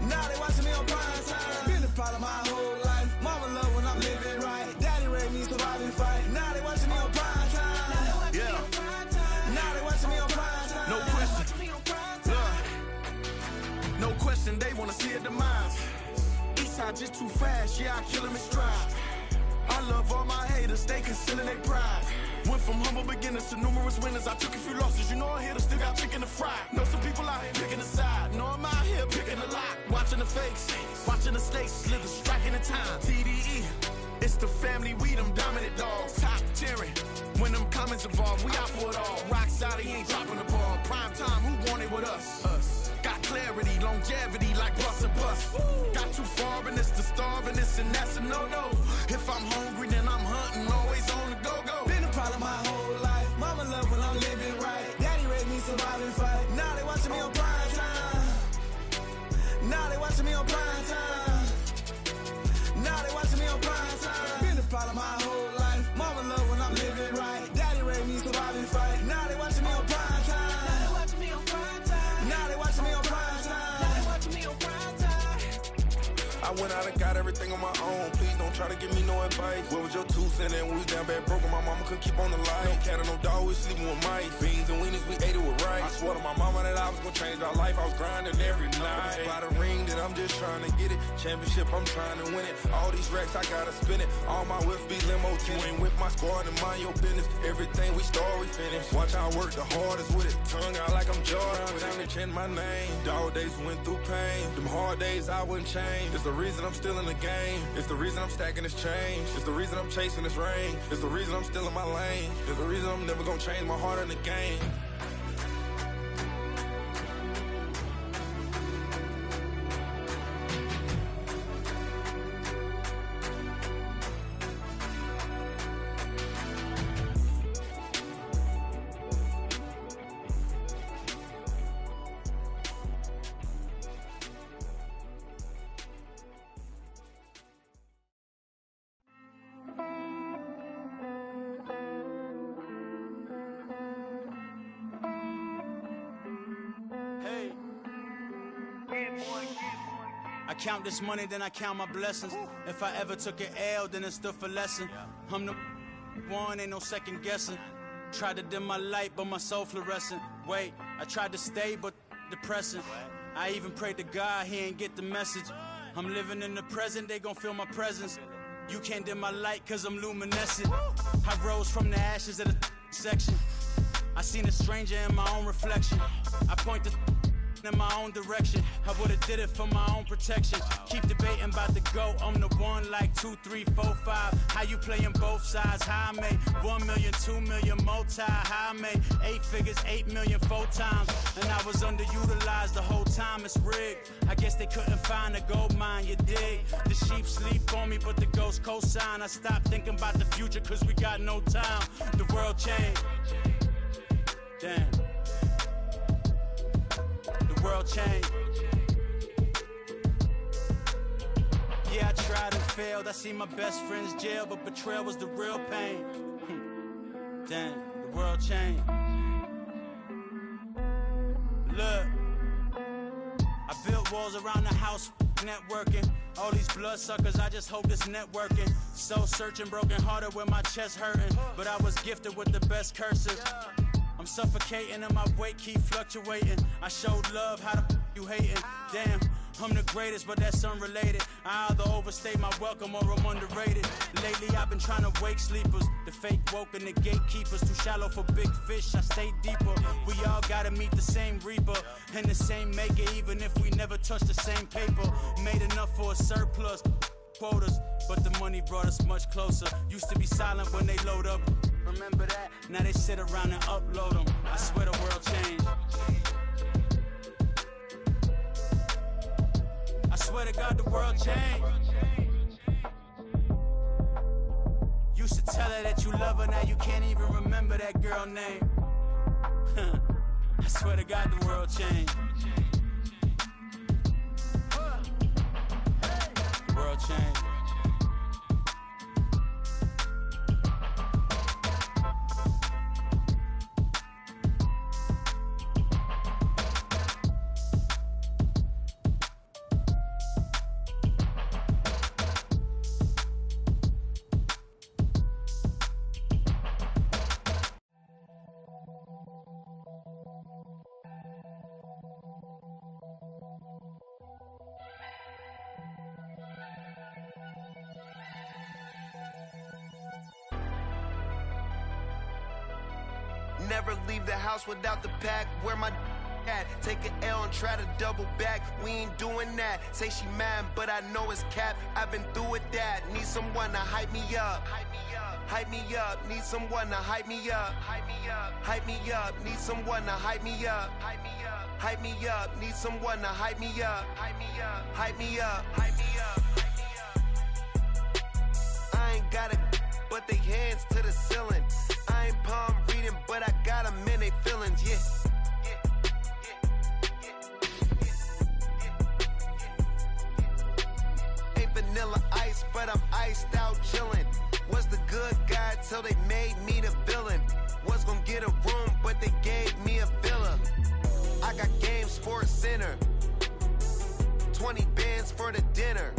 Now they watching me on prime time. Been a problem my whole life. Mama love when I'm living right. Daddy raised me survive and fight. Now they watching me on prime time. Yeah. Now they watching me on prime time. No question. No question, they wanna see a demise. Eastside just too fast, yeah, I kill them in stride. I love all my haters, they concealing their pride. Went from humble beginners to numerous winners. I took a few losses, you know I hit still got chicken to fry. Know some people out here picking a side. Know I'm out here picking a lot. Watching the fakes, watching the stakes, slither, striking the time. TDE, It's the family, we them dominant dogs. Top tiering. When them comments involved, we out for it all. Rock solid, he ain't dropping the ball. Prime time, who want it with us? Us. Got clarity, longevity like bus and bus. Got too far and it's the starving, this and that's a no-no. If I'm hungry, then I'm hunting, always on the go-go. Been a problem my whole life. Mama love when I'm living right. Daddy raised me survive and fight. Now they watching me on prime time. Now they watching me on prime time. Now they watching me on prime time. Been a problem my whole life. Mama love when I'm living right. Daddy raised me survive and fight. Now they watching me on prime time. Now they watching me on prime time. Now they watching me on prime time. Now they watching me on prime time. I went out and got everything on my own. Please don't try to give me no advice. What was your 2 cents? And when we down bad broke, my mama couldn't keep on the light. No cat or no dog, we sleeping with mice. Beans and weenies, we ate it with rice. I swore to my mama that I was gonna change our life. I was grinding every night. By the ring that I'm just trying to get it. Championship, I'm trying to win it. All these racks, I gotta spin it. All my whips be limo tinted. You ain't with my squad and mind your business. Everything we start, we finish. Watch how I work the hardest with it. Tongue out like I'm Jordan. Time to change my name. Dog days went through pain. Them hard days I wouldn't change. It's the reason I'm still in the game. It's the reason I'm stacking this change. It's the reason I'm chasing this rain. It's the reason I'm still in my lane. It's the reason I'm never gonna change my heart in the game. I count this money, then I count my blessings. If I ever took an L, then it stood for lesson. I'm the one, ain't no second guessing. Tried to dim my light, but my soul fluorescent. Wait, I tried to stay, but depressing. I even prayed to God, he ain't get the message. I'm living in the present, they gon' feel my presence. You can't dim my light, cause I'm luminescent. I rose from the ashes of the section. I seen a stranger in my own reflection. I point the in my own direction. I would've did it for my own protection. Keep debating about the GOAT. I'm the one like 2, 3, 4, 5. How you playing both sides? How I made 1 million, 2 million multi. How I made 8 figures, 8 million 4 times. And I was underutilized the whole time. It's rigged. I guess they couldn't find a gold mine, you dig? The sheep sleep on me, but the ghost cosign. I stopped thinking about the future cause we got no time. The world changed. Damn. The world changed. Yeah, I tried and failed. I see my best friends jail, but betrayal was the real pain. Damn, the world changed. Look, I built walls around the house, networking. All these bloodsuckers, I just hope this networking. Soul searching, broken hearted with my chest hurting. But I was gifted with the best curses. I'm suffocating and my weight keep fluctuating. I showed love, how the you hating? Damn, I'm the greatest, but that's unrelated. I either overstay my welcome or I'm underrated. Lately I've been trying to wake sleepers. The fake woke and the gatekeepers. Too shallow for big fish, I stay deeper. We all gotta meet the same reaper and the same maker, even if we never touch the same paper. Made enough for a surplus quotas, but the money brought us much closer. Used to be silent when they load up. Remember that? Now they sit around and upload them. I swear the world changed. I swear to God the world changed. Used to tell her that you love her, now you can't even remember that girl name. I swear to God the world changed. The world changed. Never leave the house without the pack. Wear my Take an L and try to double back. We ain't doing that. Say she mad, but I know it's cap. I've been through with that. Need someone to hype me up. Hype me up. Need someone to hype me up. Hype me up. Need someone to hype me up. Hype me up. Need someone to hype me up. Hype me up. Hype me up. Hype me up. I ain't got it, but they hands to the ceiling. I ain't palm reading, but I got them in they feelings. Yeah. Vanilla ice, but I'm iced out chillin'. Was the good guy till they made me the villain. Was gonna get a room, but they gave me a villa. I got Game Sports Center. 20 bands for the dinner.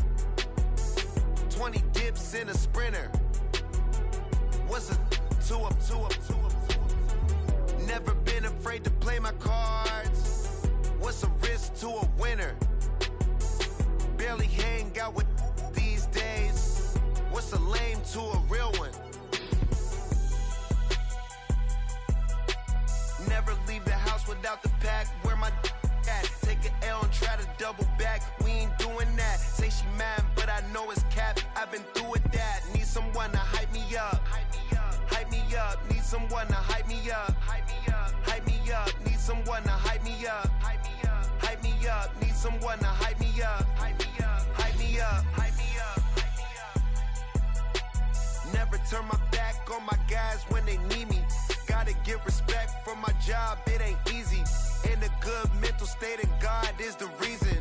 20 dips in a sprinter. What's a 2 up, 2 up, 2 up, 2 up? Never been afraid to play my cards. What's a risk to a winner? Barely hang out with these days. What's a lame to a real one? Never leave the house without the pack. Where my at? Take an L and try to double back. We ain't doing that. Say she mad, but I know it's cap. I've been through with that. Need someone to hype me up. Hype me up. Need someone to hype me up. Hype me up. Need someone to hype me up. Hype me up. Need someone to hype me up. Hype me up. Hype me up. Never turn my back on my guys when they need me. Gotta give respect for my job, it ain't easy. In a good mental state, and God is the reason.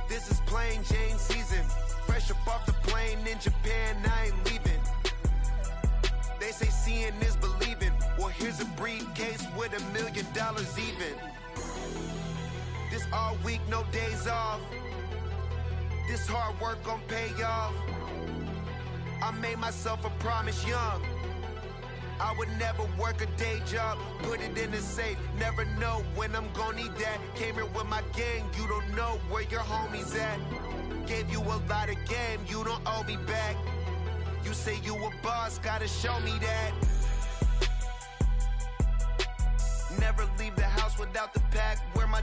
This is plain Jane season. Fresh up off the plane in Japan, I ain't leaving. They say seeing is believing. Well, here's a briefcase with $1 million even. This all week, no days off. This hard work gon' pay off. I made myself a promise young. I would never work a day job, put it in the safe. Never know when I'm gon' need that. Came here with my gang, you don't know where your homies at. Gave you a lot of game, you don't owe me back. You say you a boss, gotta show me that. Never leave the house without the pack. Where my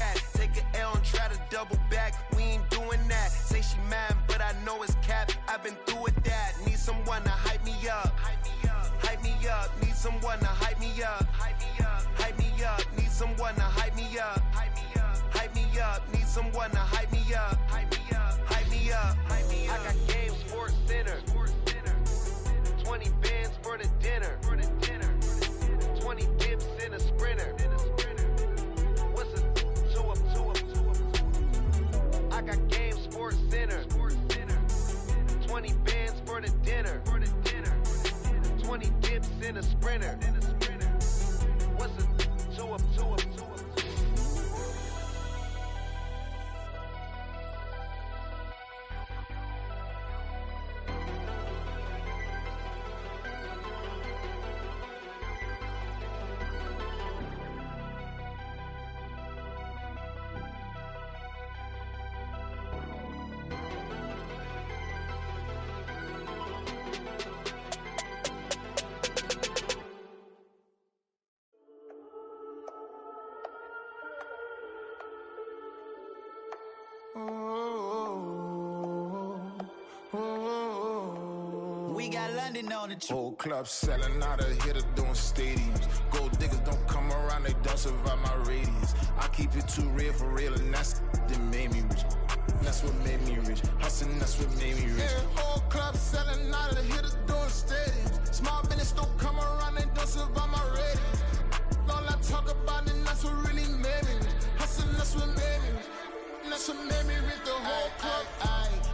at? Take an L and try to double back. We ain't doing that. Say she mad, but I know it's cap. I've been through with that. Need someone to hype me up. Hype me up. Need someone to hype me up. Hype me up. Need someone to hype me up. Hype me up. Need someone to hype me up. Hype me up. I got Game Sports Center. 20 bands for the dinner. 20 dips in a sprinter. What's a 2 up, 2 up, 2 up? I got Game Sports Center. 20 bands for the dinner. 20 dips in a sprinter. What's a 2 up, 2 up, 2 up? We got London on the Whole club selling out of hitter doing stadiums. Gold diggers don't come around, they don't survive my radius. I keep it too real for real, and that's that made me rich. That's what made me rich. Hustling, that's what made me rich. Yeah, whole club selling out of hitters doing stadiums. Small business don't come around, they don't survive my radius. All I talk about, and that's what really made me rich. Hustling, that's what made me rich. And that's what made me rich, the whole club.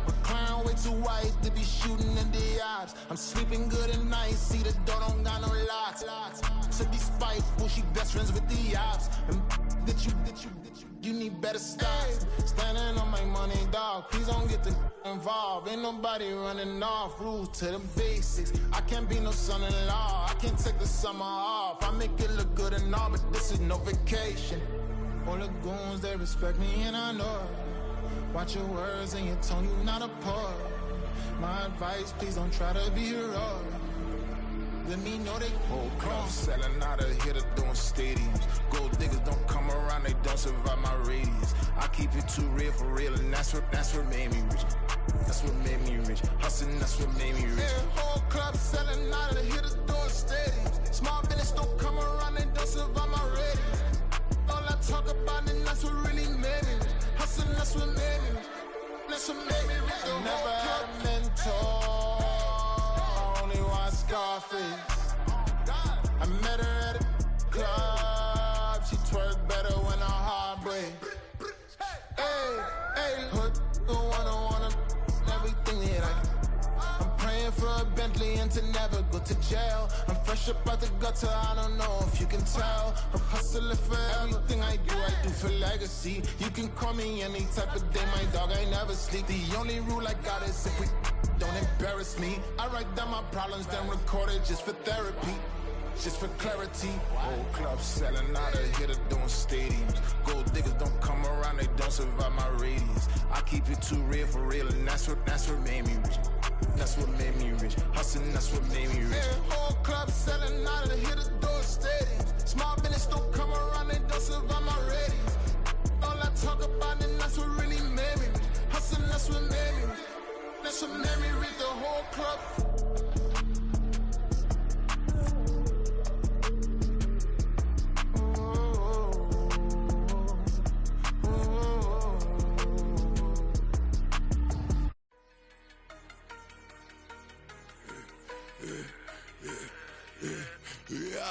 My clown way too white to be shooting in the eyes. I'm sleeping good at night, see the door don't got no locks. To be spiteful, she best friends with the ops. And you need better stop. Standing on my money, dog. Please don't get the involved. Ain't nobody running off. Rules to the basics. I can't be no son-in-law. I can't take the summer off. I make it look good and all, but this is no vacation. All the goons, they respect me and I know it. Watch your words and your tone, you not a poet. My advice, please don't try to be heroic. Let me know they whole club selling out of hitter doing stadiums. Gold diggers don't come around, they don't survive my radius. I keep it too real for real, and that's what made me rich. That's what made me rich. Hustling, that's what made me rich. Yeah, whole club selling out of the hitters doing stadiums. Small business don't come around, they don't survive my radius. All I talk about, and that's what really made me rich. Hustling, that's what made me rich. That's what made me rich. I never had a mentor. I only watch Scarface. I met her at a club. She twerk better when her heart breaks. Hey, hood, the wanna everything that I'm praying for a Bentley and to never go to jail. I'm fresh up out the gutter, I don't know if you can tell. I'm hustling for everything I do for legacy. You can call me any type of day, my dog, I never sleep. The only rule I got is if we don't embarrass me. I write down my problems, then record it just for therapy. Just for clarity, whole club selling out of hitter doing stadiums. Gold diggers don't come around, they don't survive my radius. I keep it too real for real, and that's what made me rich. That's what made me rich. Hustling, that's what made me rich. Yeah, whole club selling out of the hitter doing stadiums. Small business don't come around, they don't survive my radius. All I talk about, and that's what really made me rich. Hustling, that's what made me rich. That's what made me rich. The whole club.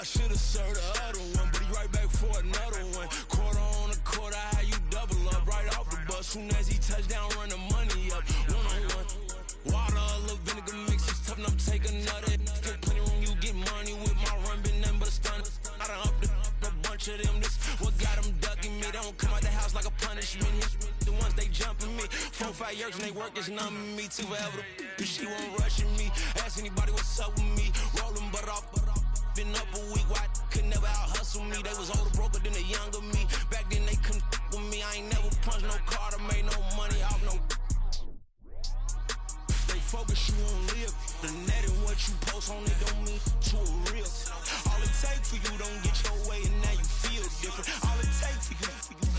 I should've served the other one, but he right back for another one. Quarter on a quarter, how you double up right off the bus. Soon as he touch down, run the money up. One-on-one. Water, a little vinegar mix, it's tough enough to take another. Still plenty room, you get money with my run, been nothing but a stun. I done up a bunch of them, this what got them ducking me. They don't come out the house like a punishment. The ones they jumping me. 4-5 years and they work is numbing me too forever. She won't rushing me. Ask anybody what's up with me. Rolling butt off. Been up a week, why could never out hustle me? They was older, broker than the younger me. Back then they couldn't with me. I ain't never punched no card or made no money off no. They focus you on live. The net and what you post on it don't mean to a real. All it take for you don't get your way and now you feel different. All it take for you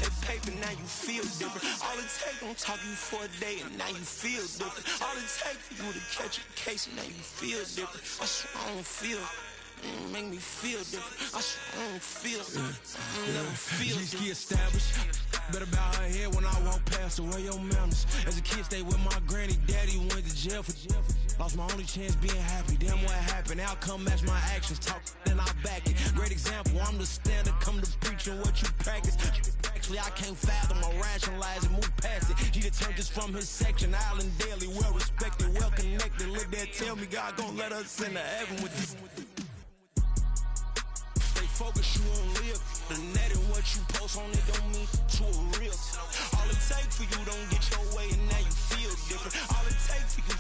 that paper, now you feel different. All it take don't talk you for a day and now you feel different. All it take for you to catch a case and now you feel different. I swear I don't feel. Make me feel different. I swear I don't feel I never feel different. Established. Better bow her head when I walk past her. Where your manners? As a kid, stayed with my granny. Daddy went to jail for lost my only chance being happy. Damn, what happened? Outcome match my actions. Talk, then I back it. Great example. I'm the standard. Come to preaching what you practice. Actually, I can't fathom or rationalize and move past it. He determined this from his section. Island daily, well respected, well connected. Look there, tell me God gon' let us into heaven with this. Focus you on live. The net and what you post on it don't mean to a real. All it take for you don't get your way and now you feel different. All it take for you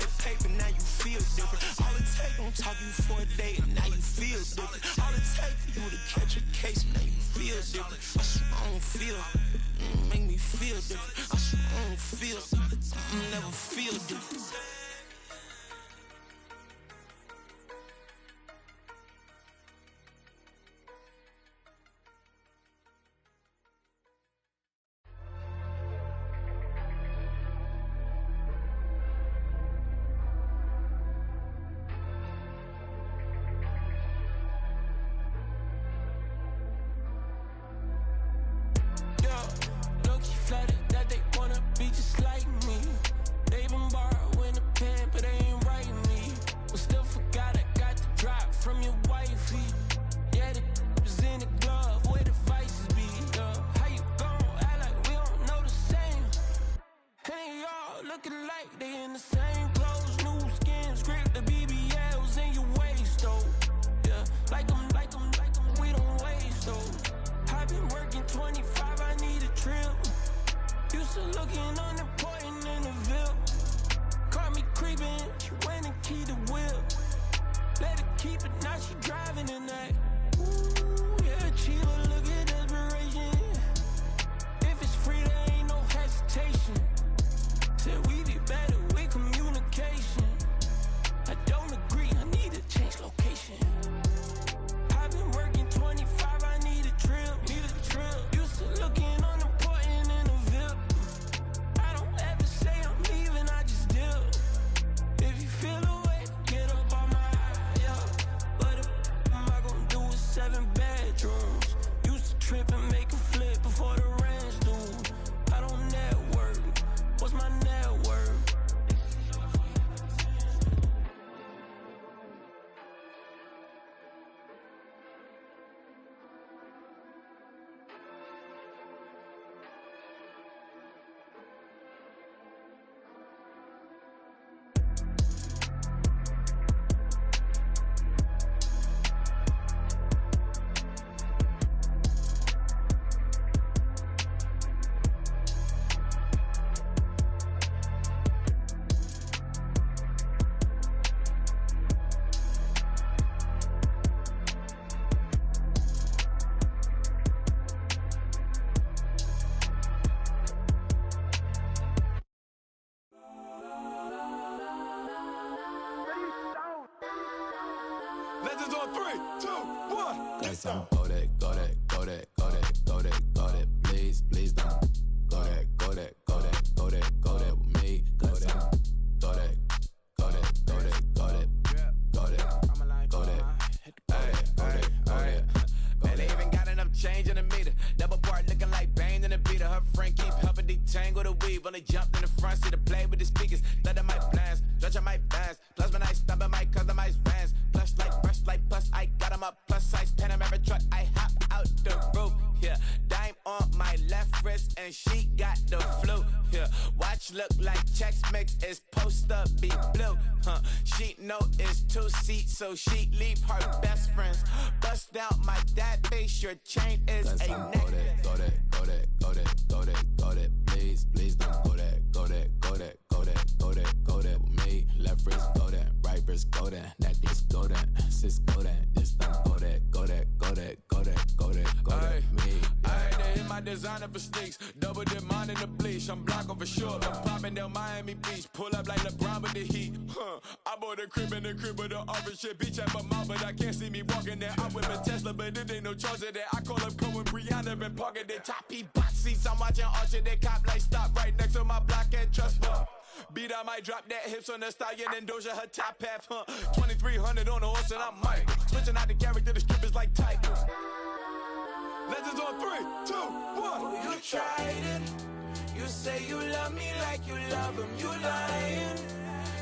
that paper, now you feel different. All it take don't talk you for a day and now you feel different. All it take for you to catch a case and now you feel different. I swear I don't feel. Make me feel different. I swear I don't feel. Never feel different. Location. I don't agree, I need to change location. on 3, 2, 1. Cause I'm go that, go that, go that, go that, go that, go that. Please, please don't go that, go that, go that, go that, go that with me. Go that, go that, go that, go that, go that, go that, go that, go that. Man, they even got enough change in the meter. Double part looking like Bane in the beater. Her friend keep helping detangle the weave. Only jumped in the front seat to play with the speakers. Thunder might blast, stretch might dance. Plus when I stop, I might customize vans. Plush like brush like plus, I got 'em up. Plus size Panamera truck, I hop out the roof. Yeah, dime on my left wrist and she got the flu. Yeah, watch look like Chex Mix is post up be blue. She know it's 2 seats, so she leave her best friends. Bust out my dad face, your chain is a neck. Go that, go that, go that, go that, go that, go that. Please, please don't go that, go that, go that, go that, go that, go that with me. Left wrist go that, right wrist go that, necklace go that, sis go that, this don't go that, go that, go that, go that, go that, go that with me. I had to hit my designer for stinks. Double dip mine in the bleach. I'm blocking for sure. I'm popping down Miami Beach. Pull up like LeBron with the heat. I bought a crib in the crib with the office shit. Beach at my mouth, but I can't see me walking there. I'm with a Tesla, but it ain't no charge of that. I call up Cohen, Brianna, and parking the top box seats. I'm watching Archer, they cop like stop right next to my block and trust fund. Beat, I might drop that hips on the stallion and Doja her top half. 2300 on the horse and I'm Mike. Switching out the character, the strippers like Titans. Legends on 3, 2, 1. You tried it. You say you love me like you love him. You lying.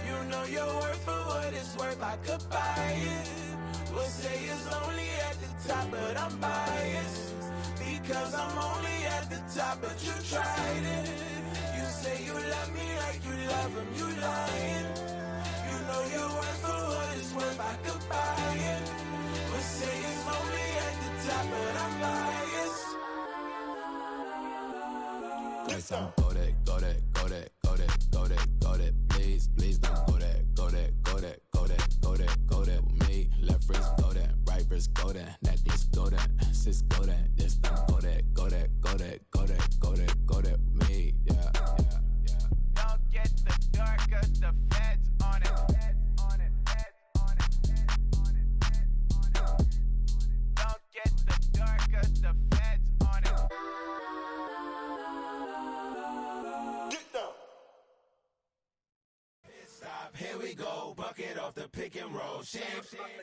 You know your worth for what it's worth. I could buy it. We'll say it's only at the top, but I'm biased because I'm only at the top. But you tried it. You say you love me like you love him. You lying. You know your worth for what it's worth. I could buy it. We'll say it's only at the top, but I'm biased. Cause I'm go that, go that, go that, go that, go that, go that. Please, please don't go that, go that, go that, go that, go that, go that with me. Left wrist go that, right wrist go that, necklace go that, sis go that, this don't go that, go that, go that, go that, go that, go that with me. Yeah, yeah, yeah. Don't get the dark cause the feds on it. Don't get the dark cause the feds on it. Get down. Stop, here we go. Bucket off the pick and roll. Shit,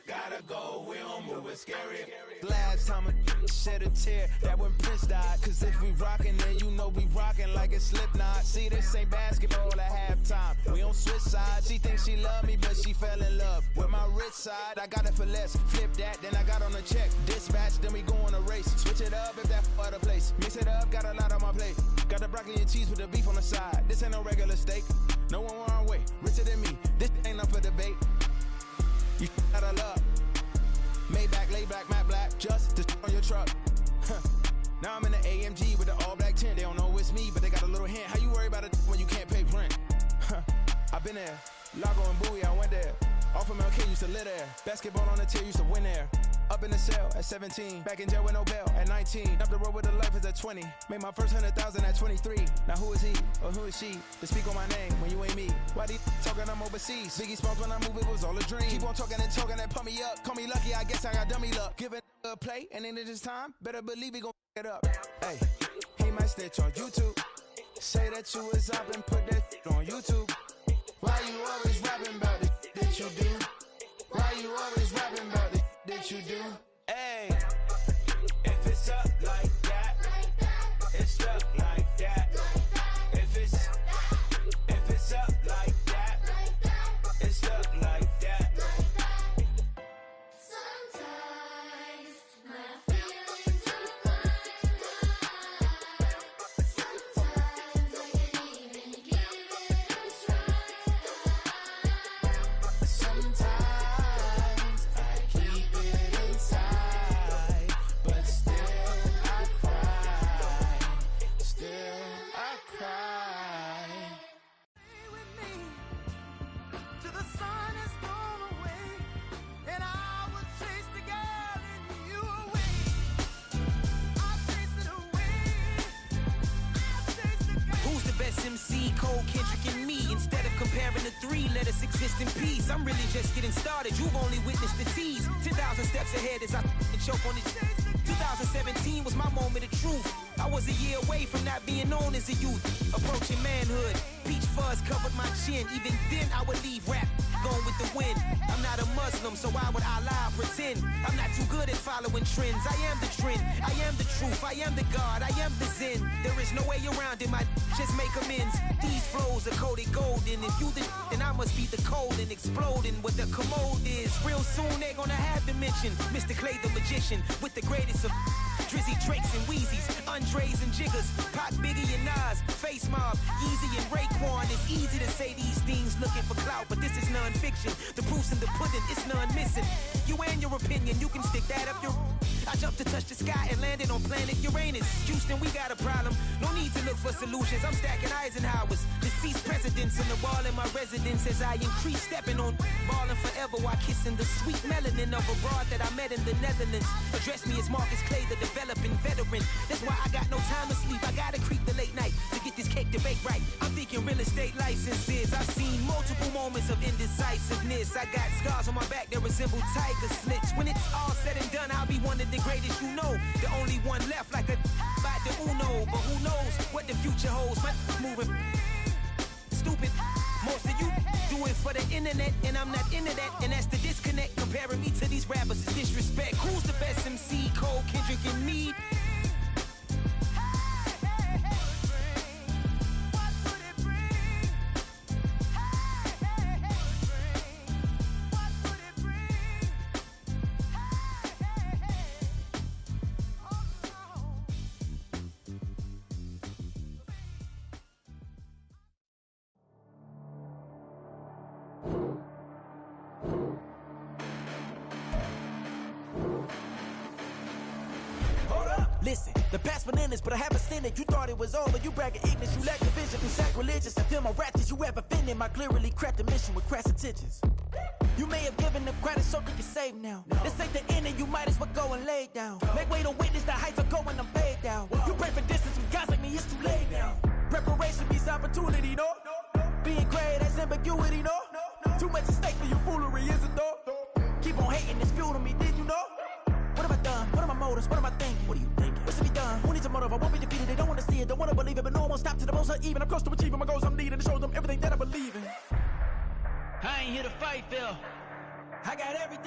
gotta go. We don't move it scary. Last time a shed a tear, that when Prince died. Cause if we rockin', then you know we rockin' like a Slipknot. See, this ain't basketball at halftime. We on switch sides. She thinks she love me, but she fell in love with my rich side. I got it for less. Flip that, then I got on a check. Dispatch, then we go on a race. Switch it up if that other place. Mix it up, got a lot on my plate. Got the broccoli and cheese with the beef on the side. This ain't no regular steak. No one wrong way, richer than me. This ain't up for debate. You out of luck. Maybach, laid back, matte black, just to on your truck. Now I'm in the AMG with the all black tint. They don't know it's me, but they got a little hint. How you worry about it when you can't pay rent? I've been there. Lago and Bowie, I went there. Off of MLK, used to live there. Basketball on the tier, used to win there. Up in the cell at 17. Back in jail with no bail at 19. Up the road with the life is at 20. Made my first 100,000 at 23. Now who is he or who is she to speak on my name when you ain't me? Why they talking I'm overseas? Biggie Smalls when I move, it was all a dream. Keep on talking and pump me up. Call me lucky, I guess I got dummy luck. Give it a play, and then this time, better believe he gon' it up. Hey, he might snitch on YouTube. Say that you was up and put that on YouTube. Why you always rapping about it that you do? Why you always rapping about it that you do? Hey, if it's up like that, it's stuck like that. If it's up like that, it's stuck like that. Sometimes my feelings are blind. Sometimes I can't even give it a try. Sometimes I keep it inside, but still I cry. Still I cry. Stay with me till the sun has gone away, and I will chase the girl in you away. I'll chase it away. I'll chase the girl. Who's the best MC? Cole, Kendrick, and me. Instead of comparing the three 3, let us exist in peace. I'm really just getting started, you've only witnessed the tease. 10,000 steps ahead as I choke on this. 2017 was my moment of truth. I was a year away from not being known as a youth. Approaching manhood, peach fuzz covered my chin. Even then I would leave rap, going with the wind. I'm not a Muslim, so why would I lie or pretend? I'm not too good at following trends. I am the trend, I am the truth, I am the God, I am the Zen. There is no way around it, my just make amends. These flows are coated golden. If you then I must be the cold and exploding what the commode is. Real soon they're gonna have to mention Mr. Clay the magician with the greatest of Drizzy, Drakes, and Wheezies, Andres and Jiggers, Pac, Biggie, and Nas, Face Mob, Yeezy, and Raekwon. It's easy to say these things looking for clout, but this is non-fiction. The proof's in the pudding, it's none missing. You and your opinion, you can stick that up your... I jumped to touch the sky and landed on planet Uranus. Houston, we got a problem. No need to look for solutions. I'm stacking Eisenhower's. Deceased presidents in the wall in my residence as I increase stepping on ballin' forever while kissing the sweet melanin of a broad that I met in the Netherlands. Address me as Marcus Clay, the developing veteran. That's why I got no time to sleep. I gotta creep the late night to get this cake to bake right. I'm thinking real estate licenses. I've seen multiple moments of indecisiveness. I got scars on my back that resemble tiger slits. When it's all said and done, I'll be one of the greatest you know. The only one left like a by the Uno. But who knows what the future holds? My moving stupid. Most of you do it for the internet, and I'm not into that. And that's the disconnect. Comparing me to these rappers is disrespect. Who's the best MC? Cole, Kendrick, and Meade? Listen, the past bananas, but I haven't seen it. You thought it was over, you bragging ignorance, you lack the vision, you sacrilegious. I feel my wrath as you ever offended. My clearly crafted mission with crass intentions. You may have given them credit so they can save now. This ain't the end and you might as well go and lay down. Make way to witness the heights are going, I'm paid down. You pray for distance with guys like me, it's too late now. Preparation beats opportunity, no? Being great, that's ambiguity, no? Too much at stake for your foolery, is it though? Keep on hating, it's fuel to me, did you know? What have I done? What are my motives? What am I thinking? What are you thinking? What's to be done? Who needs a motive? I won't be defeated. They don't want to see it, don't want to believe it, but no one won't stop to the most uneven. I'm close to achieving my goals. I'm needing to show them everything that I believe in. I ain't here to fight, Phil. I got everything.